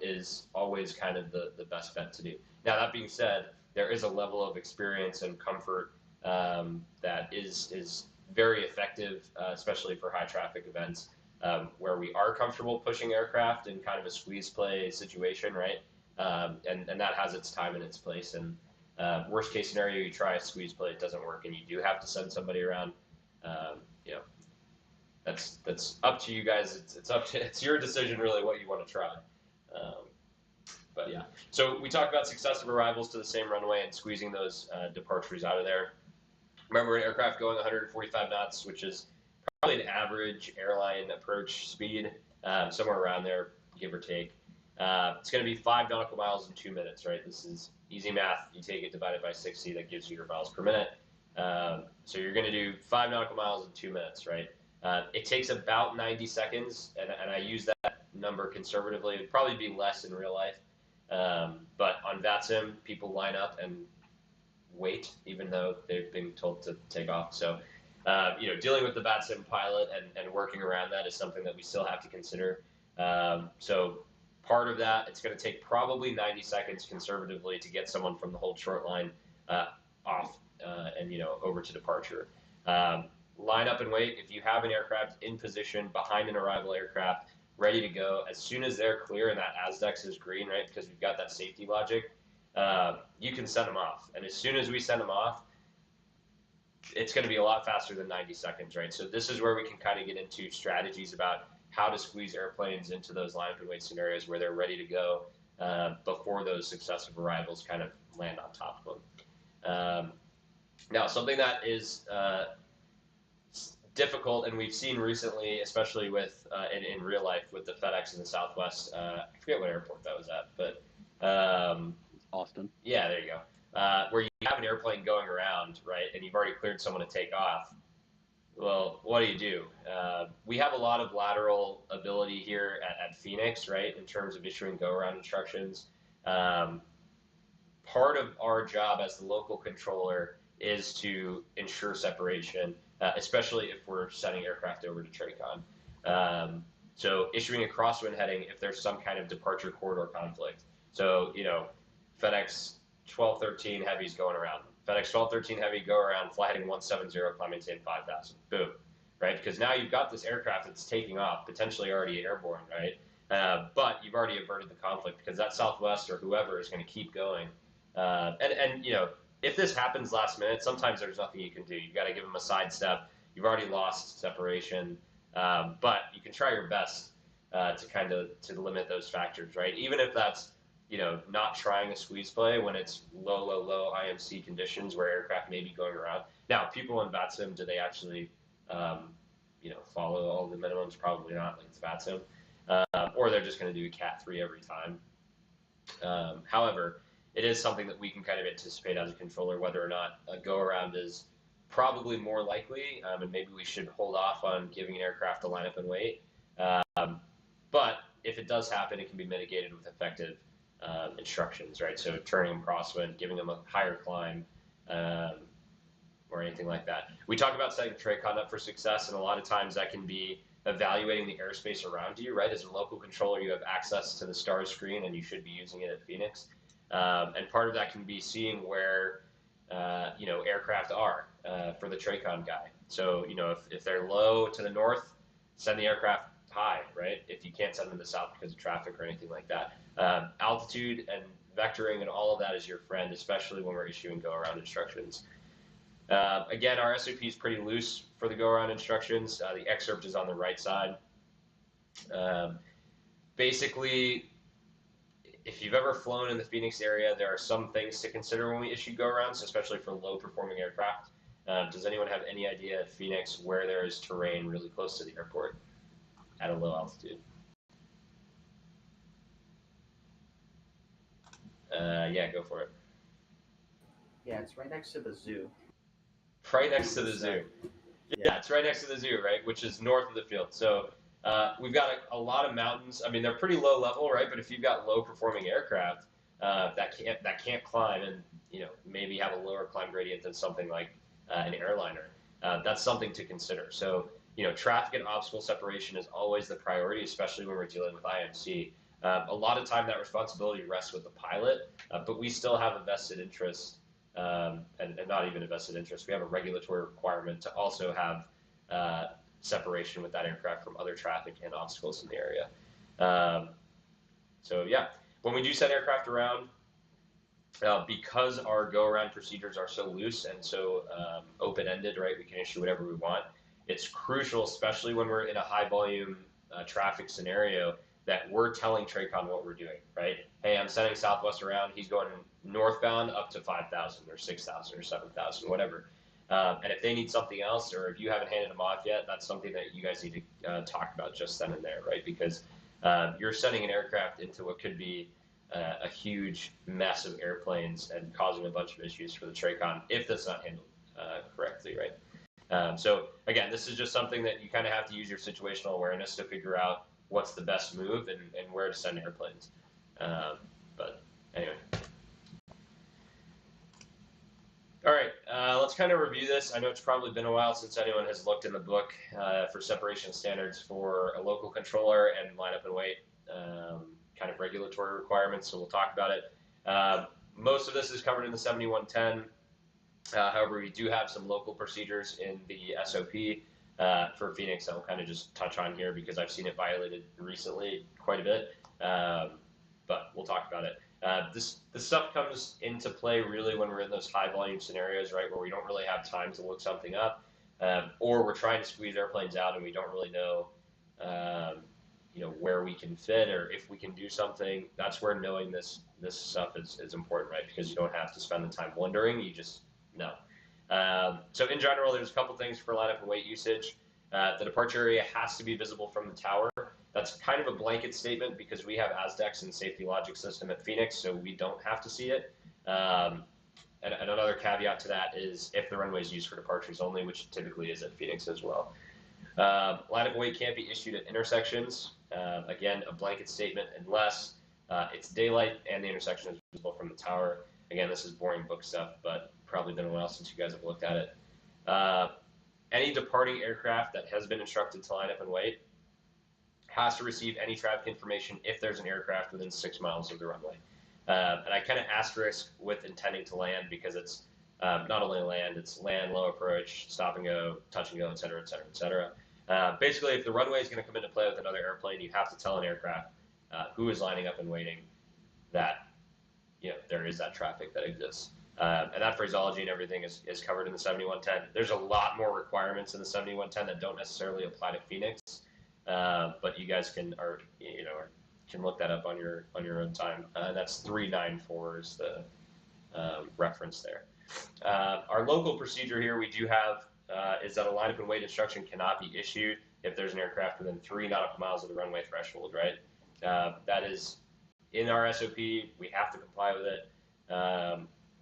is always kind of the best bet to do. Now, that being said, there is a level of experience and comfort that is very effective, especially for high traffic events, where we are comfortable pushing aircraft in kind of a squeeze play situation, right? And that has its time and its place. And worst case scenario, you try a squeeze play, it doesn't work, and you do have to send somebody around. That's up to you guys. It's your decision really what you want to try. But yeah, so we talked about successive arrivals to the same runway and squeezing those departures out of there. Remember, an aircraft going 145 knots, which is probably an average airline approach speed, somewhere around there, give or take. It's going to be 5 nautical miles in 2 minutes, right? This is easy math. You take it divided by 60, that gives you your miles per minute. So you're going to do 5 nautical miles in 2 minutes, right? It takes about 90 seconds, and I use that number conservatively. It'd probably be less in real life. But on VATSIM, people line up and wait, even though they've been told to take off. So, dealing with the VATSIM pilot and working around that is something that we still have to consider. So part of that, it's going to take probably 90 seconds conservatively to get someone from the hold short line off and over to departure. Line up and wait. If you have an aircraft in position behind an arrival aircraft, ready to go, as soon as they're clear and that ASDEX is green, right, because we've got that safety logic, you can send them off. And as soon as we send them off, it's going to be a lot faster than 90 seconds, right? So this is where we can kind of get into strategies about how to squeeze airplanes into those line up and wait scenarios where they're ready to go before those successive arrivals kind of land on top of them. Now, something that is difficult, and we've seen recently, especially with in real life with the FedEx in the Southwest. I forget what airport that was at, but Austin. Yeah, there you go. Where you have an airplane going around, right, and you've already cleared someone to take off. Well, what do? We have a lot of lateral ability here at Phoenix, right, in terms of issuing go-around instructions. Part of our job as the local controller is to ensure separation, especially if we're sending aircraft over to TRACON. So issuing a crosswind heading if there's some kind of departure corridor conflict. So, FedEx 1213 Heavy's going around. FedEx 1213 Heavy, go around, fly heading 170, climb maintain 5,000. Boom, right? Because now you've got this aircraft that's taking off, potentially already airborne, right? But you've already averted the conflict because that Southwest or whoever is going to keep going. And if this happens last minute, sometimes there's nothing you can do. You've got to give them a sidestep. You've already lost separation, but you can try your best to limit those factors, right? Even if that's not trying a squeeze play when it's low IMC conditions where aircraft may be going around. Now, people in VATSIM, do they actually, follow all the minimums? Probably not, like it's VATSIM, or they're just going to do a Cat 3 every time. However, it is something that we can kind of anticipate as a controller, whether or not a go around is probably more likely, and maybe we should hold off on giving an aircraft a line up and wait. But if it does happen, it can be mitigated with effective instructions, right? So turning them crosswind, giving them a higher climb, or anything like that. We talk about setting TRACON up for success, and a lot of times that can be evaluating the airspace around you, right? As a local controller, you have access to the STAR screen, and you should be using it at Phoenix. And part of that can be seeing where, aircraft are for the TRACON guy. So, if they're low to the north, send the aircraft high, right? If you can't send them to the south because of traffic or anything like that. Altitude and vectoring and all of that is your friend, especially when we're issuing go-around instructions. Again, our SOP is pretty loose for the go-around instructions. The excerpt is on the right side. Basically, if you've ever flown in the Phoenix area, there are some things to consider when we issue go-arounds, especially for low-performing aircraft. Does anyone have any idea at Phoenix where there is terrain really close to the airport at a low altitude? Yeah, go for it. Yeah, it's right next to the zoo. Right next to the zoo. Yeah, it's right next to the zoo, right, which is north of the field. So we've got a lot of mountains. I mean, they're pretty low level, right? But if you've got low-performing aircraft that can't climb and maybe have a lower climb gradient than something like an airliner, that's something to consider. So traffic and obstacle separation is always the priority, especially when we're dealing with IMC. A lot of time that responsibility rests with the pilot, but we still have a vested interest. And not even a vested interest. We have a regulatory requirement to also have separation with that aircraft from other traffic and obstacles in the area. So yeah, when we do send aircraft around, because our go-around procedures are so loose and so open-ended, right? We can issue whatever we want. It's crucial, especially when we're in a high-volume traffic scenario, that we're telling TRACON what we're doing, right? Hey, I'm sending Southwest around. He's going northbound up to 5,000 or 6,000 or 7,000, whatever. And if they need something else, or if you haven't handed them off yet, that's something that you guys need to talk about just then and there, right? Because you're sending an aircraft into what could be a huge mess of airplanes and causing a bunch of issues for the TRACON if that's not handled correctly, right? So again, this is just something that you kind of have to use your situational awareness to figure out what's the best move and where to send airplanes. But anyway. All right, let's kind of review this. I know it's probably been a while since anyone has looked in the book for separation standards for a local controller and lineup and weight kind of regulatory requirements, so we'll talk about it. Most of this is covered in the 7110. However, we do have some local procedures in the SOP for Phoenix that we'll kind of just touch on here because I've seen it violated recently quite a bit, but we'll talk about it. This stuff comes into play really when we're in those high volume scenarios, right, where we don't really have time to look something up, or we're trying to squeeze airplanes out and we don't really know, where we can fit or if we can do something. That's where knowing this stuff is important, right? Because you don't have to spend the time wondering, you just know. So in general, there's a couple things for lineup and weight usage. The departure area has to be visible from the tower. That's kind of a blanket statement because we have ASDEX and safety logic system at Phoenix, so we don't have to see it. And another caveat to that is if the runway is used for departures only, which typically is at Phoenix as well. Lineup and weight can't be issued at intersections. Again, a blanket statement unless it's daylight and the intersection is visible from the tower. Again, this is boring book stuff, but probably been a while since you guys have looked at it. Any departing aircraft that has been instructed to line up and wait has to receive any traffic information if there's an aircraft within 6 miles of the runway. And I kind of asterisk with intending to land because it's not only land, it's land, low approach, stop and go, touch and go, et cetera, et cetera, et cetera. Basically, if the runway is going to come into play with another airplane, you have to tell an aircraft who is lining up and waiting that there is that traffic that exists. And that phraseology and everything is covered in the 7110. There's a lot more requirements in the 7110 that don't necessarily apply to Phoenix, but you guys can look that up on your own time. That's 394 is the reference there. Our local procedure here we do have is that a lineup and weight instruction cannot be issued if there's an aircraft within 3 nautical miles of the runway threshold, right? That is in our SOP. We have to comply with it.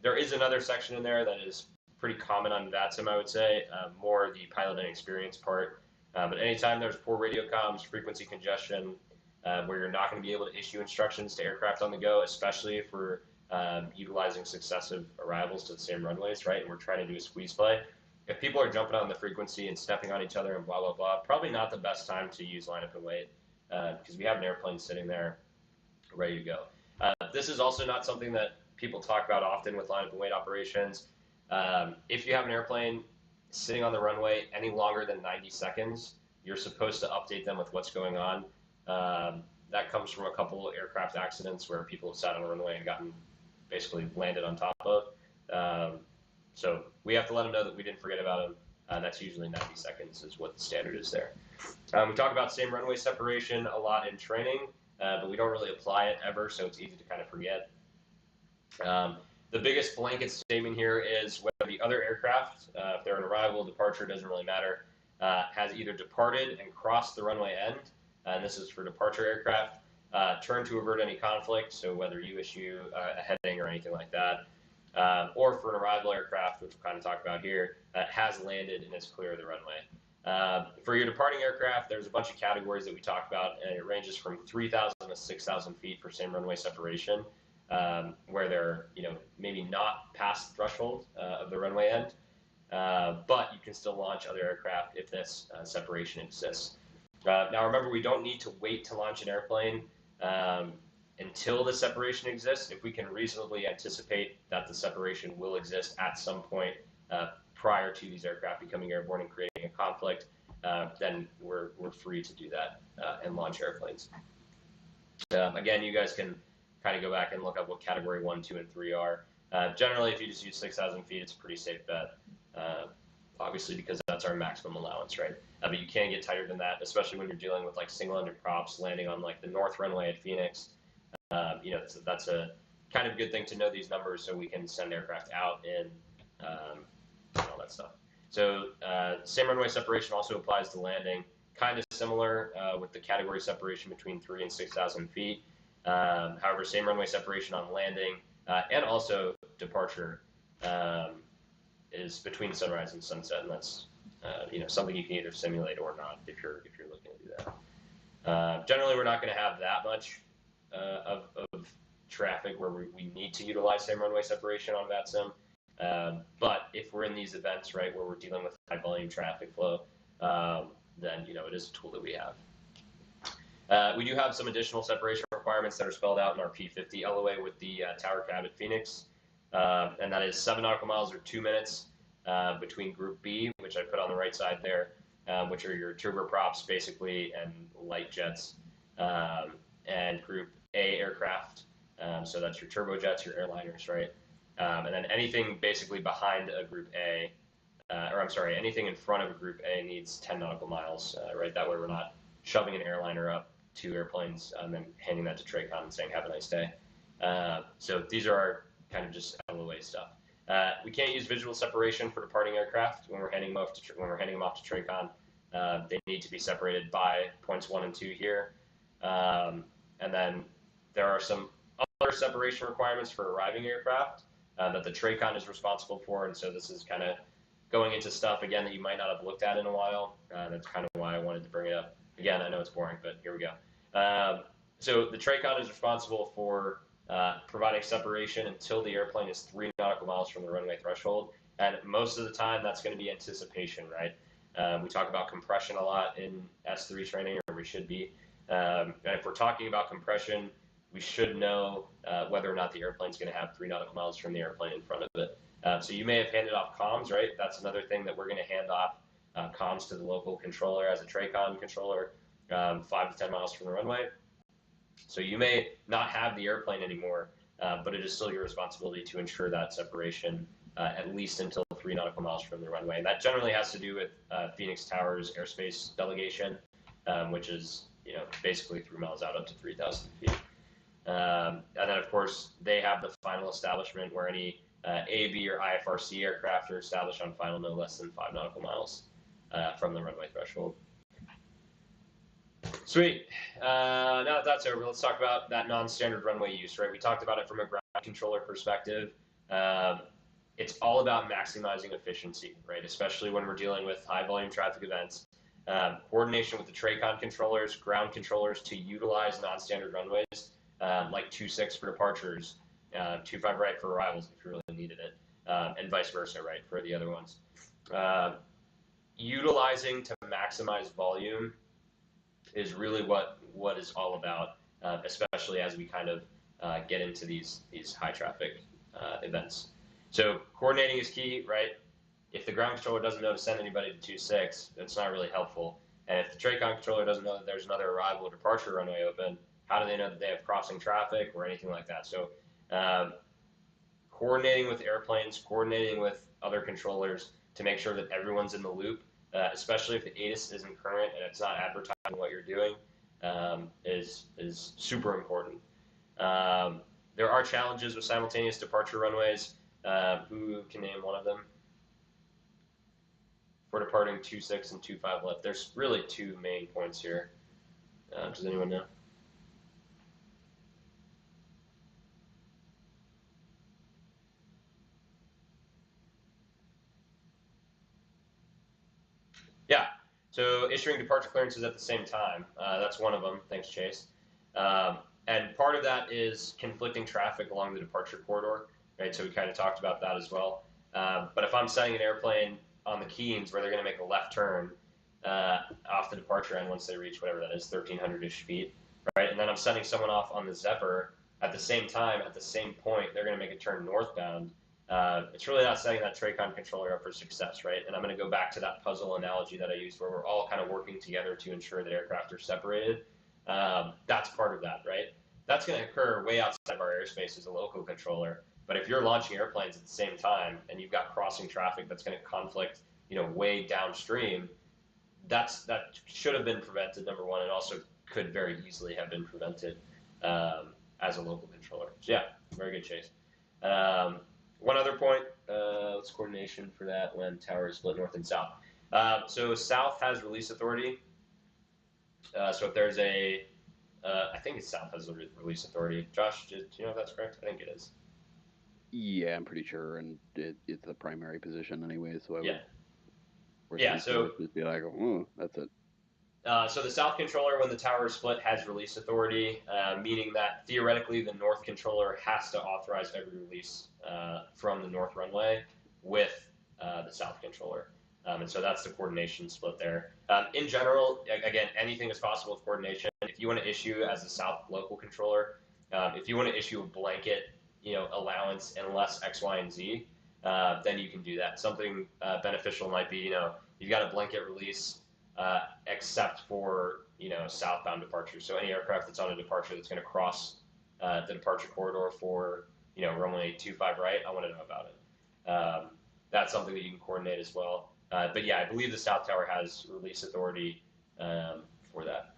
There is another section in there that is pretty common on VATSIM, I would say, more the pilot and experience part. But anytime there's poor radio comms, frequency congestion, where you're not going to be able to issue instructions to aircraft on the go, especially if we're utilizing successive arrivals to the same runways, right? And we're trying to do a squeeze play. If people are jumping on the frequency and stepping on each other and blah, blah, blah, probably not the best time to use lineup and weight because we have an airplane sitting there ready to go. This is also not something that people talk about often with lineup and weight operations. If you have an airplane sitting on the runway any longer than 90 seconds, you're supposed to update them with what's going on. That comes from a couple aircraft accidents where people have sat on a runway and gotten basically landed on top of. So we have to let them know that we didn't forget about them. That's usually 90 seconds is what the standard is there. We talk about same runway separation a lot in training, but we don't really apply it ever, so it's easy to kind of forget. The biggest blanket statement here is whether the other aircraft, if they're an arrival, departure, doesn't really matter, has either departed and crossed the runway end, and this is for departure aircraft, turn to avert any conflict, so whether you issue a heading or anything like that, or for an arrival aircraft, which we'll kind of talk about here, has landed and is clear of the runway. For your departing aircraft, there's a bunch of categories that we talk about, and it ranges from 3,000 to 6,000 feet for same runway separation, where they're maybe not past the threshold of the runway end, but you can still launch other aircraft if this separation exists. Now remember, we don't need to wait to launch an airplane until the separation exists. If we can reasonably anticipate that the separation will exist at some point prior to these aircraft becoming airborne and creating a conflict, then we're free to do that and launch airplanes. Again, you guys can kind of go back and look up what category 1, 2, and 3 are. Generally, if you just use 6,000 feet, it's a pretty safe bet, obviously because that's our maximum allowance, right? But you can get tighter than that, especially when you're dealing with like single-ended props landing on like the north runway at Phoenix. That's a kind of good thing to know these numbers so we can send aircraft out and all that stuff. So same runway separation also applies to landing, kind of similar with the category separation between 3,000 and 6,000 feet. However, same runway separation on landing and also departure is between sunrise and sunset, and that's something you can either simulate or not if you're looking to do that. Generally, we're not going to have that much of traffic where we need to utilize same runway separation on VATSIM, but if we're in these events, right, where we're dealing with high volume traffic flow, then it is a tool that we have. We do have some additional separation requirements that are spelled out in our P50 LOA with the tower cab at Phoenix, and that is 7 nautical miles or 2 minutes between Group B, which I put on the right side there, which are your turboprops basically and light jets, and Group A aircraft, so that's your turbojets, your airliners, right? And then anything basically behind a Group A, anything in front of a Group A needs 10 nautical miles, right? That way we're not shoving an airliner up 2 airplanes and then handing that to TRACON and saying, have a nice day. So these are our kind of just LOA stuff. We can't use visual separation for departing aircraft when we're handing them off to TRACON. They need to be separated by points 1 and 2 here. And then there are some other separation requirements for arriving aircraft that the TRACON is responsible for, and so this is kind of going into stuff, again, that you might not have looked at in a while. That's kind of why I wanted to bring it up. Again, I know it's boring, but here we go. So the TRACON is responsible for providing separation until the airplane is 3 nautical miles from the runway threshold, and most of the time that's going to be anticipation, right? We talk about compression a lot in S3 training, or we should be. And if we're talking about compression, we should know whether or not the airplane's going to have 3 nautical miles from the airplane in front of it. So you may have handed off comms, right? That's another thing that we're going to hand off comms to the local controller as a TRACON controller, 5 to 10 miles from the runway. So you may not have the airplane anymore, but it is still your responsibility to ensure that separation at least until 3 nautical miles from the runway. And that generally has to do with Phoenix Tower's airspace delegation, which is basically 3 miles out up to 3,000 feet. And then, of course, they have the final establishment where any AB or IFRC aircraft are established on final no less than 5 nautical miles from the runway threshold. Sweet. Now that that's over, let's talk about that non-standard runway use, right? We talked about it from a ground controller perspective. It's all about maximizing efficiency, right? Especially when we're dealing with high volume traffic events. Coordination with the TRACON controllers, ground controllers to utilize non-standard runways, like 2.6 for departures, 2.5 right for arrivals if you really needed it, and vice versa, right, for the other ones. Utilizing to maximize volume is really what is all about, especially as we kind of get into these high traffic events. So coordinating is key, right? If the ground controller doesn't know to send anybody to 2.6, it's not really helpful. And if the TRACON controller doesn't know that there's another arrival or departure runway open, how do they know that they have crossing traffic or anything like that? So coordinating with airplanes, coordinating with other controllers to make sure that everyone's in the loop, especially if the ATIS isn't current and it's not advertising what you're doing, is super important. There are challenges with simultaneous departure runways. Who can name one of them? For departing 2.6 and 2.5 left, there's really two main points here. Does anyone know? Yeah, so issuing departure clearances at the same time, that's one of them. Thanks, Chase. And part of that is conflicting traffic along the departure corridor, right? So we kind of talked about that as well. But if I'm setting an airplane on the Keens where they're going to make a left turn off the departure end once they reach whatever that is, 1,300-ish feet, right? And then I'm sending someone off on the Zephyr at the same time, at the same point, they're going to make a turn northbound. It's really not setting that TRACON controller up for success, right? And I'm going to go back to that puzzle analogy that I used where we're all kind of working together to ensure that aircraft are separated. That's part of that, right? That's going to occur way outside of our airspace as a local controller. But if you're launching airplanes at the same time and you've got crossing traffic that's going to conflict, way downstream, that should have been prevented, number one, and also could very easily have been prevented as a local controller. So yeah, very good, Chase. One other point, what's coordination for that when towers split north and south? So south has release authority. So if there's I think it's south has a release authority. Josh, do you know if that's correct? I think it is. Yeah, I'm pretty sure, and it's the primary position anyway. So So just be like, oh, that's it. So the south controller, when the tower is split, has release authority, meaning that theoretically the north controller has to authorize every release from the north runway with the south controller. And so that's the coordination split there. In general, again, anything is possible with coordination. If you want to issue as a south local controller, if you want to issue a blanket, allowance unless X, Y, and Z, then you can do that. Something beneficial might be, you've got a blanket release except for southbound departure. So any aircraft that's on a departure that's going to cross the departure corridor for runway 25 right, I want to know about it. That's something that you can coordinate as well. But yeah, I believe the south tower has release authority for that.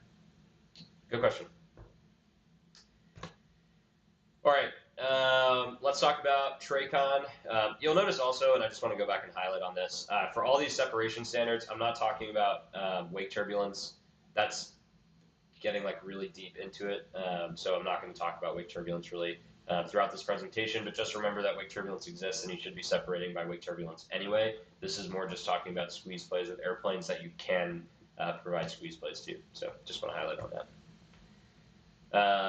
Good question. All right, let's talk about TRACON. You'll notice also, and I just want to go back and highlight on this, for all these separation standards, I'm not talking about wake turbulence. That's getting really deep into it, so I'm not going to talk about wake turbulence really throughout this presentation, but just remember that wake turbulence exists and you should be separating by wake turbulence anyway. This is more just talking about squeeze plays with airplanes that you can provide squeeze plays to, so just want to highlight on that.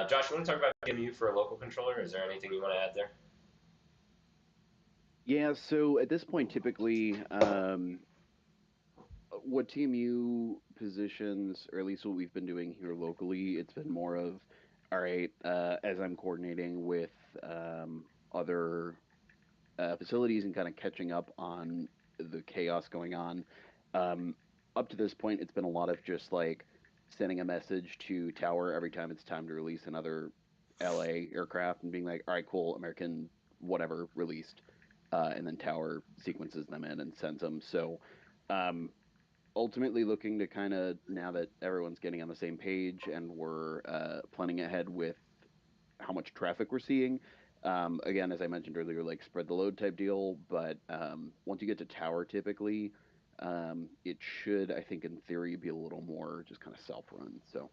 Josh, you want to talk about TMU for a local controller? Is there anything you want to add there? Yeah, so at this point, typically, what TMU positions, or at least what we've been doing here locally, it's been more of, all right, as I'm coordinating with other facilities and kind of catching up on the chaos going on, up to this point, it's been a lot of just sending a message to tower every time it's time to release another LA aircraft and being like, all right, cool, American whatever released, and then tower sequences them in and sends them. So ultimately looking to kind of, now that everyone's getting on the same page and we're planning ahead with how much traffic we're seeing, again, as I mentioned earlier, spread the load type deal, but once you get to tower, typically, it should, I think, in theory, be a little more just kind of self-run. So,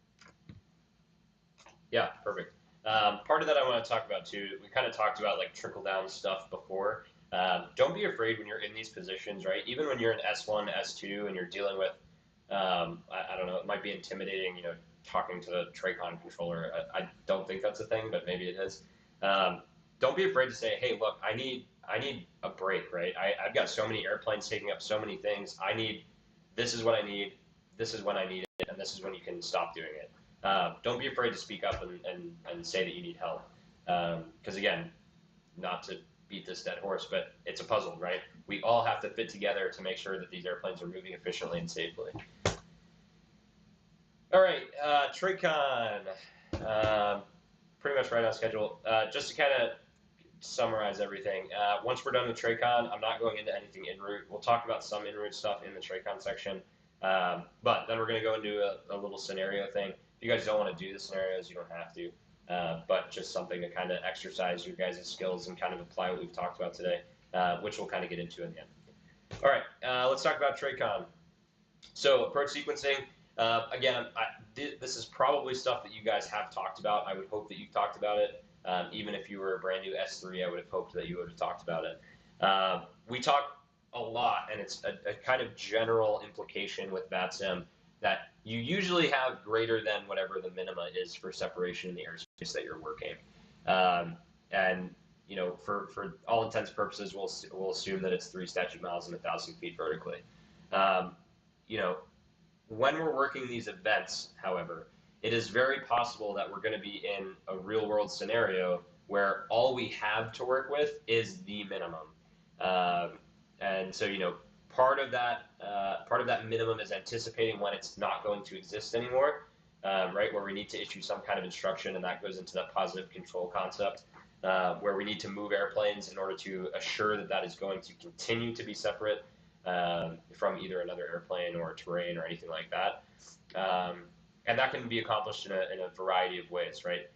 yeah, perfect. Part of that I want to talk about too. We kind of talked about trickle down stuff before. Don't be afraid when you're in these positions, right? Even when you're in S1, S2, and you're dealing with, I don't know, it might be intimidating, talking to the TRACON controller. I don't think that's a thing, but maybe it is. Don't be afraid to say, hey, look, I need a break, right? I've got so many airplanes taking up so many things. This is what I need. This is when I need it, and this is when you can stop doing it. Don't be afraid to speak up and say that you need help. Because again, not to beat this dead horse, but it's a puzzle, right? We all have to fit together to make sure that these airplanes are moving efficiently and safely. All right, TradeCon, pretty much right on schedule. Just to kind of summarize everything, once we're done with TradeCon, I'm not going into anything en route. We'll talk about some en route stuff in the TradeCon section, but then we're going to go into a little scenario thing. If you guys don't want to do the scenarios, you don't have to, but just something to kind of exercise your guys' skills and kind of apply what we've talked about today, which we'll kind of get into in the end. All right, let's talk about TradeCon. So approach sequencing, again, this is probably stuff that you guys have talked about. I would hope that you've talked about it. Even if you were a brand new S3, I would have hoped that you would have talked about it. We talk a lot, and it's a kind of general implication with VATSIM that you usually have greater than whatever the minima is for separation in the airspace that you're working. And you know, for all intents and purposes, we'll assume that it's 3 statute miles and 1,000 feet vertically. You know, when we're working these events, however, it is very possible that we're going to be in a real world scenario where all we have to work with is the minimum. And so, you know, part of that minimum is anticipating when it's not going to exist anymore, right? Where we need to issue some kind of instruction, and that goes into that positive control concept, where we need to move airplanes in order to assure that that is going to continue to be separate from either another airplane or terrain or anything like that. And that can be accomplished in a variety of ways, right?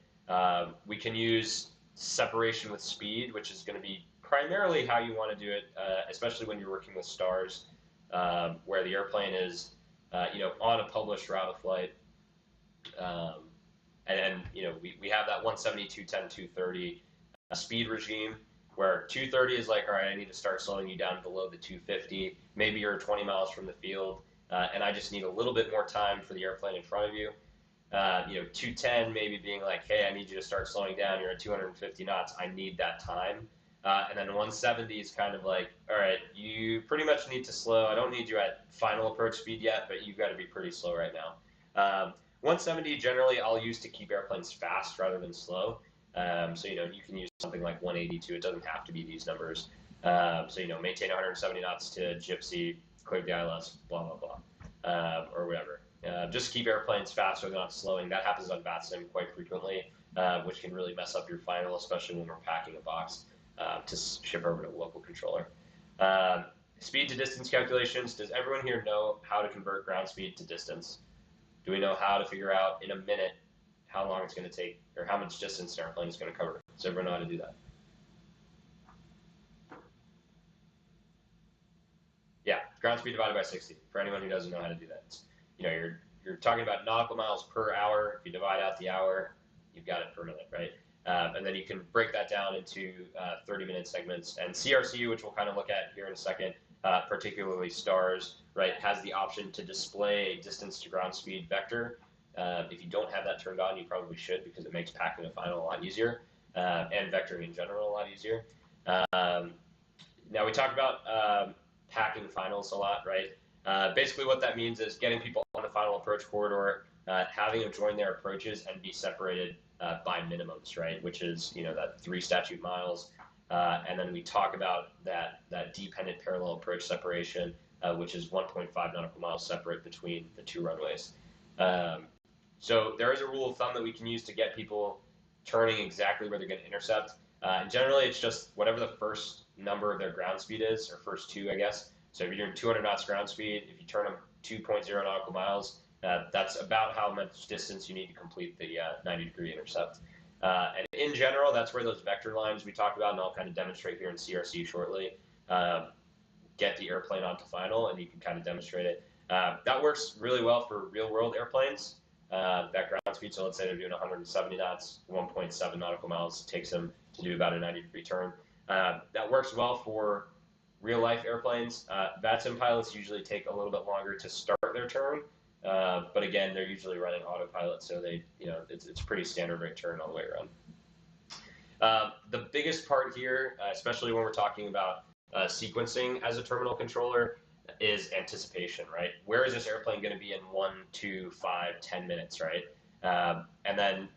We can use separation with speed, which is going to be primarily how you want to do it, especially when you're working with stars, where the airplane is, you know, on a published route of flight. And you know, we have that 170, 210, 230 speed regime, where 230 is like, all right, I need to start slowing you down below the 250. Maybe you're 20 miles from the field, and I just need a little bit more time for the airplane in front of you. You know, 210 maybe being like, hey, I need you to start slowing down. You're at 250 knots. I need that time. And then 170 is kind of like, all right, you pretty much need to slow. I don't need you at final approach speed yet, but you've got to be pretty slow right now. 170 generally I'll use to keep airplanes fast rather than slow. So, you know, you can use something like 182. It doesn't have to be these numbers. So, you know, maintain 170 knots to Gypsy, clear the ILS, blah, blah, blah, or whatever. Just keep airplanes fast so they're not slowing. That happens on VATSIM quite frequently, which can really mess up your final, especially when we're packing a box to ship over to the local controller. Speed to distance calculations. Does everyone here know how to convert ground speed to distance? Do we know how to figure out in a minute how long it's going to take, or how much distance an airplane is going to cover? Does everyone know how to do that? Yeah, ground speed divided by 60. For anyone who doesn't know how to do that, you know, you're talking about nautical miles per hour. If you divide out the hour, you've got it per minute, right? And then you can break that down into 30-minute segments. And CRC, which we'll kind of look at here in a second, particularly stars, right, has the option to display a distance to ground speed vector. If you don't have that turned on, you probably should, because it makes packing a final a lot easier, and vectoring in general a lot easier. Now we talk about packing finals a lot, right? Basically what that means is getting people on the final approach corridor, having them join their approaches and be separated by minimums, right? Which is, you know, that 3 statute miles. And then we talk about that dependent parallel approach separation, which is 1.5 nautical miles separate between the 2 runways. So there is a rule of thumb that we can use to get people turning exactly where they're going to intercept. And generally, it's just whatever the first number of their ground speed is, or first 2, I guess. So if you're doing 200 knots ground speed, if you turn them 2.0 nautical miles, that's about how much distance you need to complete the 90-degree intercept. And in general, that's where those vector lines we talked about, and I'll kind of demonstrate here in CRC shortly, get the airplane onto final, and you can kind of demonstrate it. That works really well for real-world airplanes. That ground speed, so let's say they're doing 170 knots, 1.7 nautical miles takes them to do about a 90-degree turn. That works well for real-life airplanes. VATSIM pilots usually take a little bit longer to start their turn, but again, they're usually running autopilot, so they, you know, it's pretty standard rate turn all the way around. The biggest part here, especially when we're talking about sequencing as a terminal controller, is anticipation, right? Where is this airplane going to be in 1, 2, 5, 10 minutes, right? And then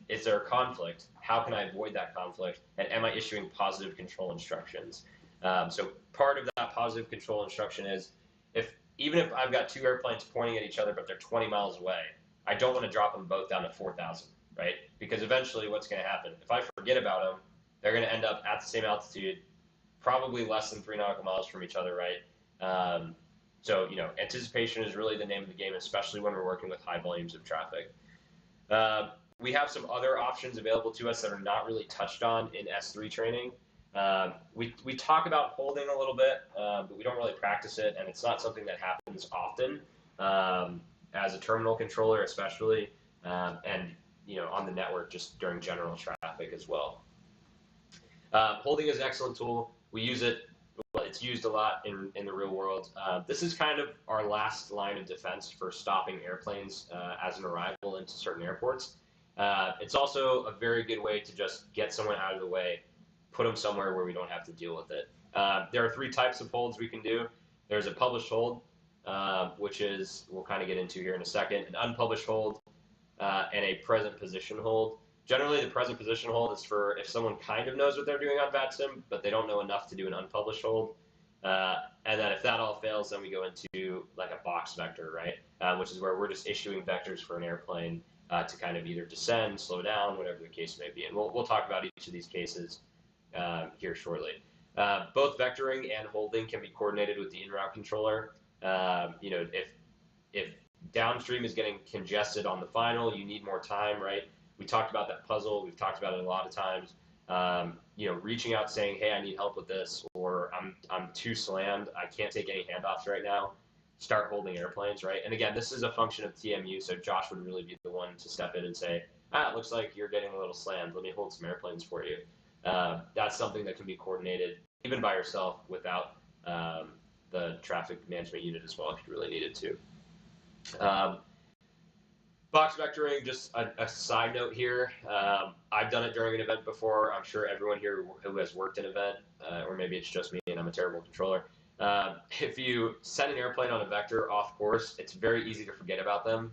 is there a conflict? How can I avoid that conflict? And am I issuing positive control instructions? So part of that positive control instruction is, even if I've got 2 airplanes pointing at each other, but they're 20 miles away, I don't want to drop them both down to 4,000, right? Because eventually what's going to happen, if I forget about them, they're going to end up at the same altitude, probably less than 3 nautical miles from each other, right? So, anticipation is really the name of the game, especially when we're working with high volumes of traffic. We have some other options available to us that are not really touched on in S3 training. We talk about holding a little bit, but we don't really practice it, and it's not something that happens often as a terminal controller, especially, and on the network just during general traffic as well. Holding is an excellent tool. We use it. Well, it's used a lot in the real world. This is kind of our last line of defense for stopping airplanes as an arrival into certain airports. It's also a very good way to just get someone out of the way, put them somewhere where we don't have to deal with it. There are 3 types of holds we can do. There's a published hold, which is, we'll kind of get into here in a second, an unpublished hold, and a present position hold. Generally, the present position hold is for if someone kind of knows what they're doing on VATSIM, but they don't know enough to do an unpublished hold. And then if that all fails, then we go into like a box vector, right? Which is where we're just issuing vectors for an airplane to kind of either descend, slow down, whatever the case may be. And we'll talk about each of these cases here shortly. Both vectoring and holding can be coordinated with the in-route controller. If downstream is getting congested on the final, you need more time, right? We talked about that puzzle. We've talked about it a lot of times. Reaching out saying, hey, I need help with this, or I'm too slammed. I can't take any handoffs right now. Start holding airplanes, right? And again, this is a function of TMU, so Josh would really be the one to step in and say, it looks like you're getting a little slammed. Let me hold some airplanes for you. That's something that can be coordinated even by yourself without the traffic management unit as well if you really needed to. Box vectoring, just a side note here. I've done it during an event before. I'm sure everyone here who has worked an event, or maybe it's just me and I'm a terrible controller. If you send an airplane on a vector off course, it's very easy to forget about them.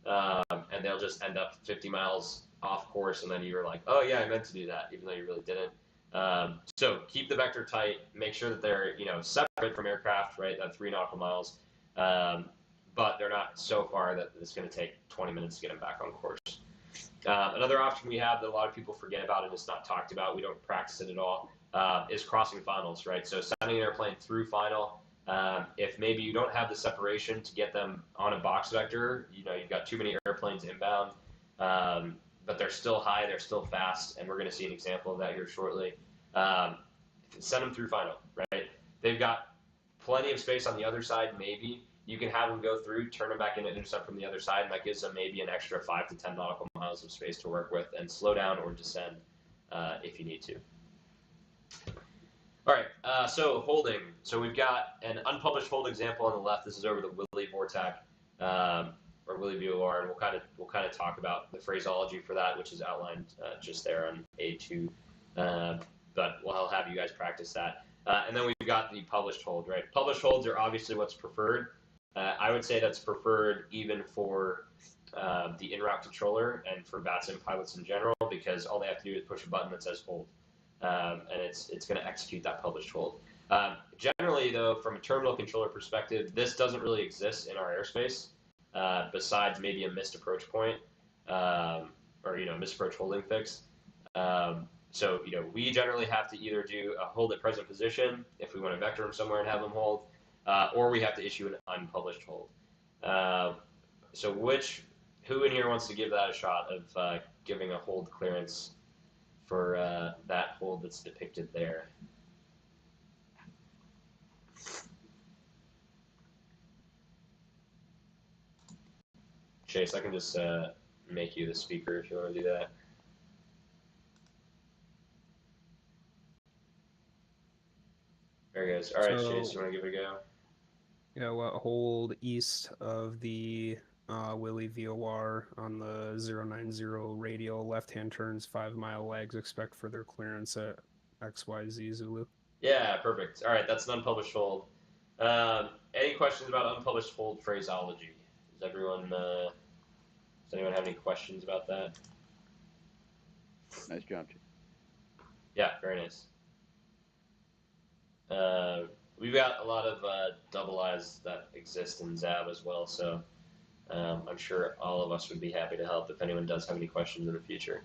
And they'll just end up 50 miles off course, and then you're like, oh yeah, I meant to do that, even though you really didn't. So keep the vector tight. Make sure that they're separate from aircraft, right? That 3 nautical miles. But they're not so far that it's going to take 20 minutes to get them back on course. Another option we have that a lot of people forget about and it's not talked about, we don't practice it at all, is crossing finals, right? So sending an airplane through final. If maybe you don't have the separation to get them on a box vector, you've got too many airplanes inbound, but they're still high, they're still fast, and we're going to see an example of that here shortly. Send them through final, right? They've got plenty of space on the other side, maybe. You can have them go through, turn them back in and intercept from the other side, and that gives them maybe an extra 5 to 10 nautical miles of space to work with and slow down or descend if you need to. All right, so holding. So we've got an unpublished hold example on the left. This is over the Willy Vortac or Willy VOR, and we'll kind of talk about the phraseology for that, which is outlined just there on A2. But I'll have you guys practice that. And then we've got the published hold, right? Published holds are obviously what's preferred. I would say that's preferred even for the in-route controller and for VATSIM pilots in general, because all they have to do is push a button that says hold, and it's going to execute that published hold. Generally, though, from a terminal controller perspective, this doesn't really exist in our airspace, besides maybe a missed approach point or missed approach holding fix. So we generally have to either do a hold at present position if we want to vector them somewhere and have them hold, or we have to issue an unpublished hold. So who in here wants to give that a shot of giving a hold clearance for that hold that's depicted there? Chase, I can just make you the speaker if you want to do that. There he goes. All right, Chase, you want to give it a go? Yeah, we'll hold east of the Willy VOR on the 090 radial, left-hand turns, 5-mile legs, expect further clearance at XYZ Zulu. Yeah, perfect. All right, that's an unpublished hold. Any questions about unpublished hold phraseology? Does anyone have any questions about that? Nice job, Chase. Yeah, very nice. We've got a lot of double eyes that exist in ZAB as well, so I'm sure all of us would be happy to help if anyone does have any questions in the future.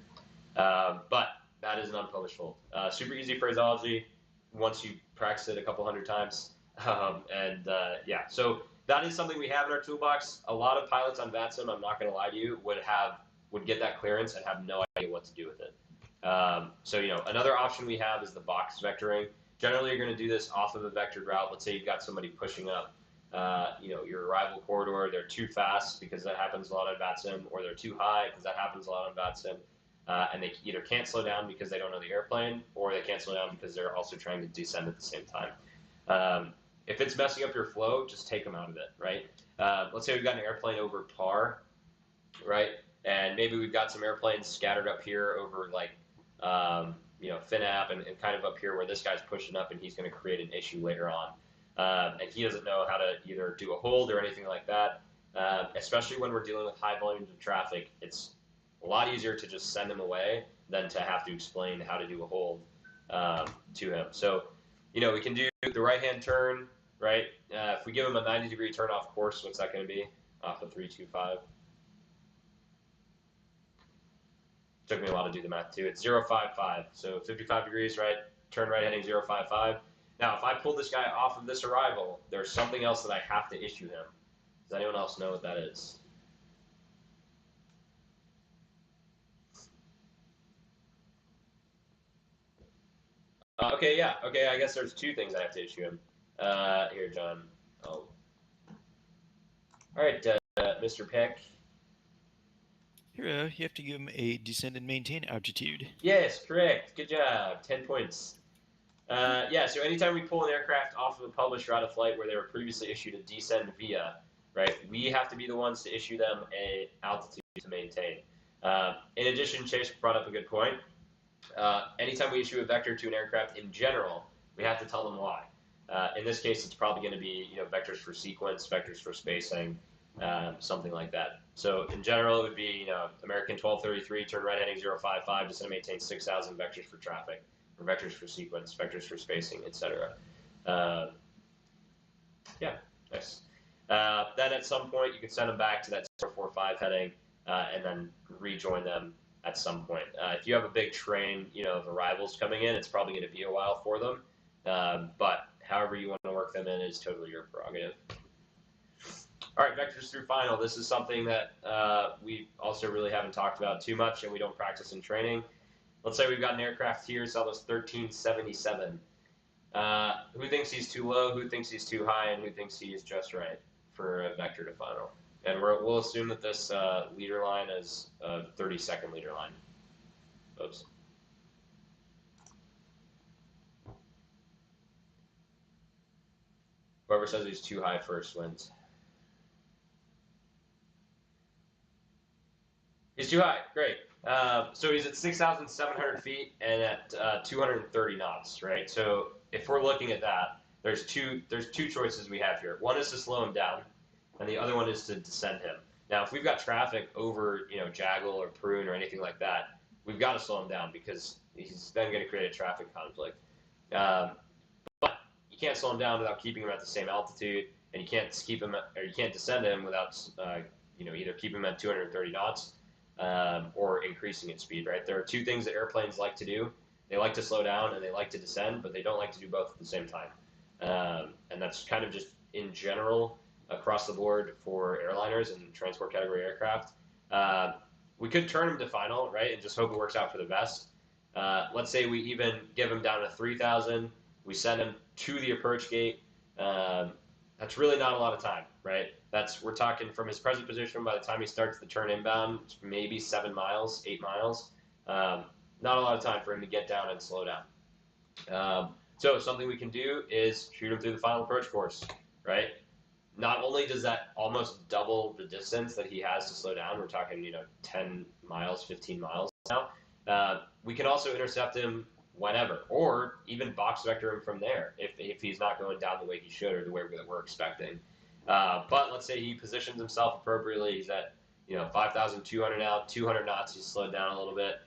But that is an unpublished hold. Super easy phraseology once you practice it a couple hundred times. Yeah, so that is something we have in our toolbox. A lot of pilots on VATSIM, I'm not going to lie to you, would get that clearance and have no idea what to do with it. So another option we have is the box vectoring. Generally, you're going to do this off of a vectored route. Let's say you've got somebody pushing up, your arrival corridor. They're too fast because that happens a lot on VATSIM, or they're too high because that happens a lot on VATSIM. And they either can't slow down because they don't know the airplane, or they can't slow down because they're also trying to descend at the same time. If it's messing up your flow, just take them out of it, right? Let's say we've got an airplane over par, right? And maybe we've got some airplanes scattered up here over like, FinApp and kind of up here where this guy's pushing up and he's going to create an issue later on. And he doesn't know how to either do a hold or anything like that. Especially when we're dealing with high volumes of traffic, it's a lot easier to just send him away than to have to explain how to do a hold to him. So, we can do the right-hand turn, right? If we give him a 90-degree turn off course, what's that going to be? Off of 325. Took me a while to do the math too. It's 055. So 55 degrees, right? Turn right heading 055. Now, if I pull this guy off of this arrival, there's something else that I have to issue him. Does anyone else know what that is? Okay, yeah. Okay, I guess there's two things I have to issue him. Here, John. Oh. All right, Mr. Peck. Here, you have to give him a descend and maintain altitude. Yes, correct. Good job. 10 points. Yeah, so anytime we pull an aircraft off of a published route of flight where they were previously issued a descend via, right, we have to be the ones to issue them a altitude to maintain. In addition, Chase brought up a good point. Anytime we issue a vector to an aircraft in general, we have to tell them why. In this case, it's probably going to be vectors for sequence, vectors for spacing, something like that. So in general, it would be American 1233, turn right heading 055, descend and maintain 6,000 vectors for traffic, or vectors for sequence, vectors for spacing, etc. Yeah, nice. Then at some point, you can send them back to that 045 heading and then rejoin them at some point. If you have a big train, of arrivals coming in, it's probably going to be a while for them. But however you want to work them in is totally your prerogative. All right, vectors through final. This is something that we also really haven't talked about too much, and we don't practice in training. Let's say we've got an aircraft here, it's almost 1377. Who thinks he's too low? Who thinks he's too high? And who thinks he is just right for a vector to final? And we'll assume that this leader line is a 30-second leader line. Oops. Whoever says he's too high first wins. He's too high. Great. So he's at 6,700 feet and at 230 knots, right? So if we're looking at that, there's two choices we have here. One is to slow him down, and the other one is to descend him. Now, if we've got traffic over, Jaggle or Prune or anything like that, we've got to slow him down because he's then going to create a traffic conflict. But you can't slow him down without keeping him at the same altitude, and you can't descend him without, either keeping him at 230 knots. Or increasing its speed, right? There are two things that airplanes like to do. They like to slow down and they like to descend, but they don't like to do both at the same time. And that's kind of just in general across the board for airliners and transport category aircraft. We could turn them to final, right, and just hope it works out for the best. Let's say we even give him down to 3,000. We send him to the approach gate. That's really not a lot of time, right? We're talking from his present position, by the time he starts the turn inbound, it's maybe 7 miles, 8 miles. Not a lot of time for him to get down and slow down. So something we can do is shoot him through the final approach course, right? Not only does that almost double the distance that he has to slow down, we're talking, 10 miles, 15 miles now. We can also intercept him whenever, or even box vector him from there if he's not going down the way he should or the way that we're expecting. But let's say he positions himself appropriately. He's at 5,200 now, 200 knots. He's slowed down a little bit.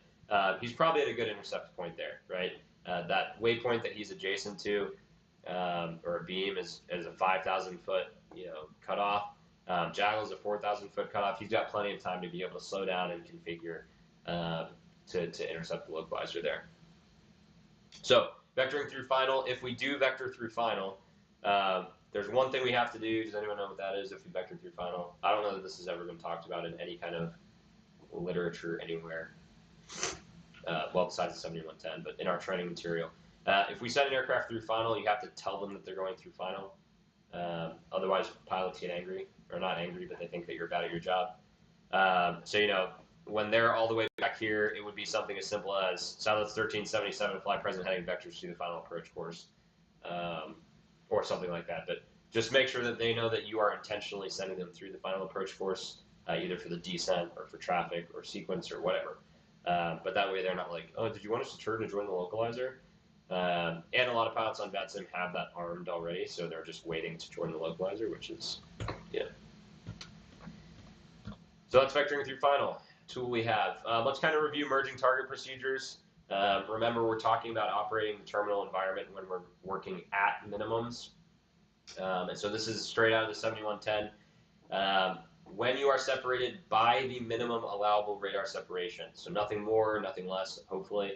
He's probably at a good intercept point there, right? That waypoint that he's adjacent to, or a beam, is a 5,000 foot cutoff. Jaggle's a 4,000 foot cutoff. He's got plenty of time to be able to slow down and configure to intercept the localizer there. So vectoring through final. If we do vector through final, there's one thing we have to do. Does anyone know what that is if we vector through final? I don't know that this has ever been talked about in any kind of literature anywhere. Well, besides the 7110, but in our training material. If we send an aircraft through final, you have to tell them that they're going through final. Otherwise, pilots get angry, or not angry, but they think that you're bad at your job. So, you know, when they're all the way back here, it would be something as simple as Silence 1377, fly present heading vectors to the final approach course, or something like that. But just make sure that they know that you are intentionally sending them through the final approach course, either for the descent or for traffic or sequence or whatever. But that way they're not like, oh, did you want us to turn to join the localizer? And a lot of pilots on VATSIM have that armed already, so they're just waiting to join the localizer, which is, yeah. So that's vectoring through final. Tool we have. Let's kind of review merging target procedures. Remember, we're talking about operating the terminal environment when we're working at minimums. And so this is straight out of the 7110. When you are separated by the minimum allowable radar separation, so nothing more, nothing less, hopefully.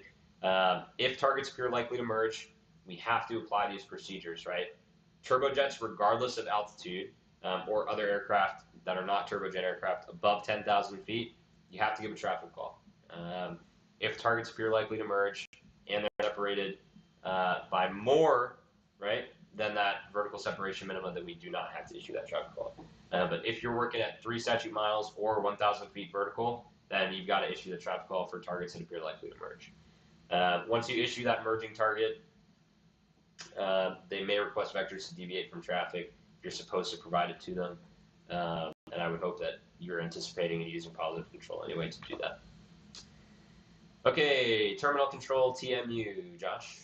If targets appear likely to merge, we have to apply these procedures, right? Turbojets, regardless of altitude, or other aircraft that are not turbojet aircraft above 10,000 feet, you have to give a traffic call. If targets appear likely to merge and they're separated by more, right, than that vertical separation minimum, then we do not have to issue that traffic call. But if you're working at 3 statute miles or 1,000 feet vertical, then you've got to issue the traffic call for targets that appear likely to merge. Once you issue that merging target, they may request vectors to deviate from traffic. You're supposed to provide it to them. And I would hope that you're anticipating and using positive control anyway to do that. Okay, terminal control TMU, Josh.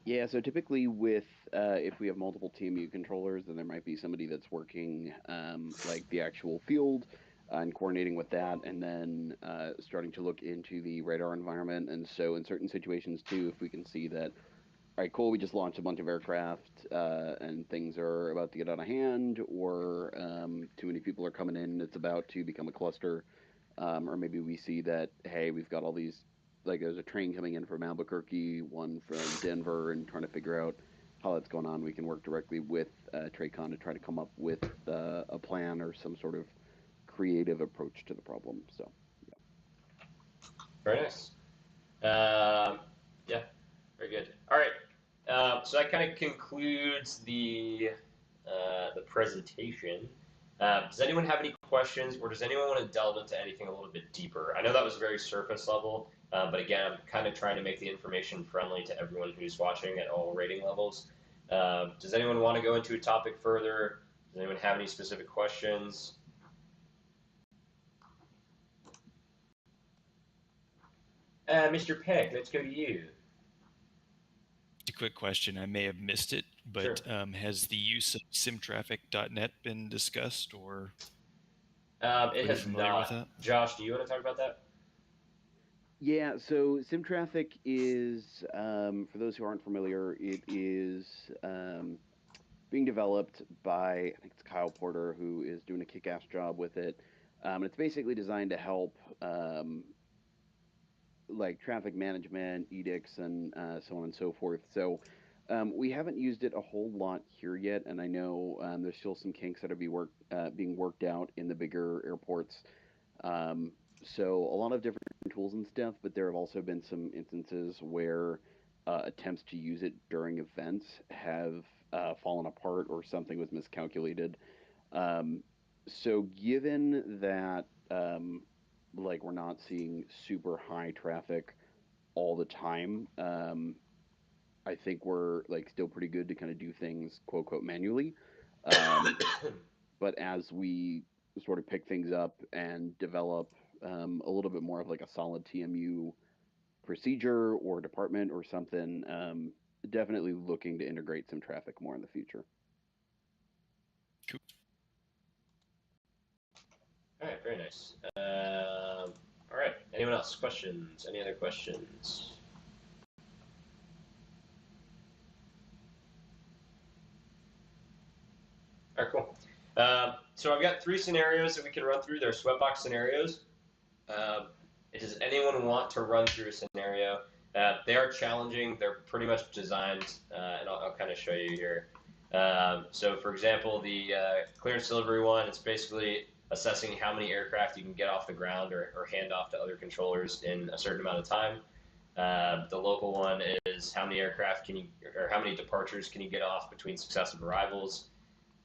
Yeah, so typically with, if we have multiple TMU controllers, then there might be somebody that's working like the actual field and coordinating with that, and then starting to look into the radar environment. And so in certain situations too, if we can see that, all right, cool, we just launched a bunch of aircraft and things are about to get out of hand, or too many people are coming in, it's about to become a cluster, or maybe we see that, hey, we've got all these, like there's a train coming in from Albuquerque, one from Denver, and trying to figure out how that's going on. We can work directly with TRACON to try to come up with a plan or some sort of creative approach to the problem. So, yeah. Very nice. Yeah, very good. All right. So that kind of concludes the presentation. Does anyone have any questions, or does anyone want to delve into anything a little bit deeper? I know that was very surface level, but again, I'm kind of trying to make the information friendly to everyone who's watching at all rating levels. Does anyone want to go into a topic further? Does anyone have any specific questions? Mr. Peck, let's go to you. A quick question. I may have missed it, but Sure. Has the use of simtraffic.net been discussed, or It are you has familiar with not. that? Josh, do you want to talk about that? Yeah, so SimTraffic is, for those who aren't familiar, it is being developed by, I think it's Kyle Porter, who is doing a kick-ass job with it. It's basically designed to help like traffic management, edicts, and so on and so forth. So we haven't used it a whole lot here yet, and I know there's still some kinks that are being worked out in the bigger airports. So a lot of different tools and stuff, but there have also been some instances where attempts to use it during events have fallen apart or something was miscalculated. So given that like we're not seeing super high traffic all the time, I think we're like still pretty good to kind of do things quote unquote manually. But as we sort of pick things up and develop a little bit more of like a solid TMU procedure or department or something, definitely looking to integrate some traffic more in the future. Cool. All right, very nice. All right, anyone else? Questions? Any other questions? All right, cool. So I've got 3 scenarios that we can run through. They're sweatbox scenarios. Does anyone want to run through a scenario? They are challenging. They're pretty much designed, and I'll kind of show you here. So, for example, the clearance delivery one, it's basically assessing how many aircraft you can get off the ground or hand off to other controllers in a certain amount of time. The local one is how many aircraft can you, or how many departures can you get off between successive arrivals,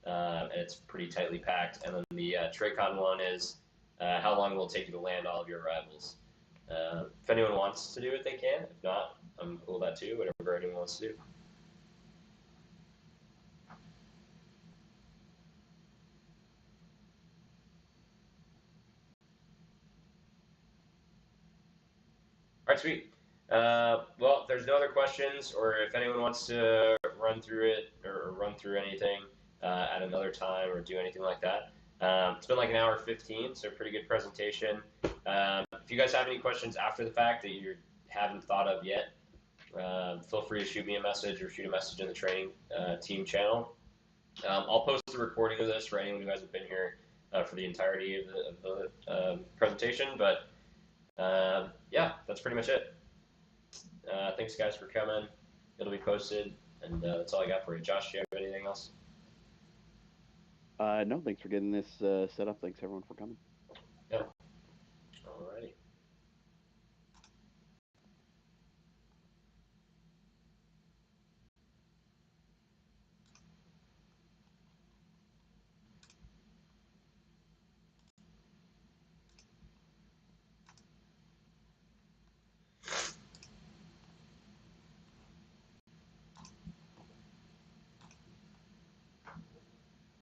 and it's pretty tightly packed. And then the TRACON one is how long will it take you to land all of your arrivals. If anyone wants to do it, they can. If not, I'm cool with that too, whatever anyone wants to do. All right, sweet. Well, if there's no other questions, or if anyone wants to run through it or run through anything at another time or do anything like that, it's been like an hour 15, so pretty good presentation. If you guys have any questions after the fact that you haven't thought of yet, feel free to shoot me a message or shoot a message in the training team channel. I'll post the recording of this for anyone who hasn't been here for the entirety of the presentation, but yeah, that's pretty much it. Thanks, guys, for coming. It'll be posted, and that's all I got for you. Josh, do you have anything else? No, thanks for getting this set up. Thanks, everyone, for coming. Yeah.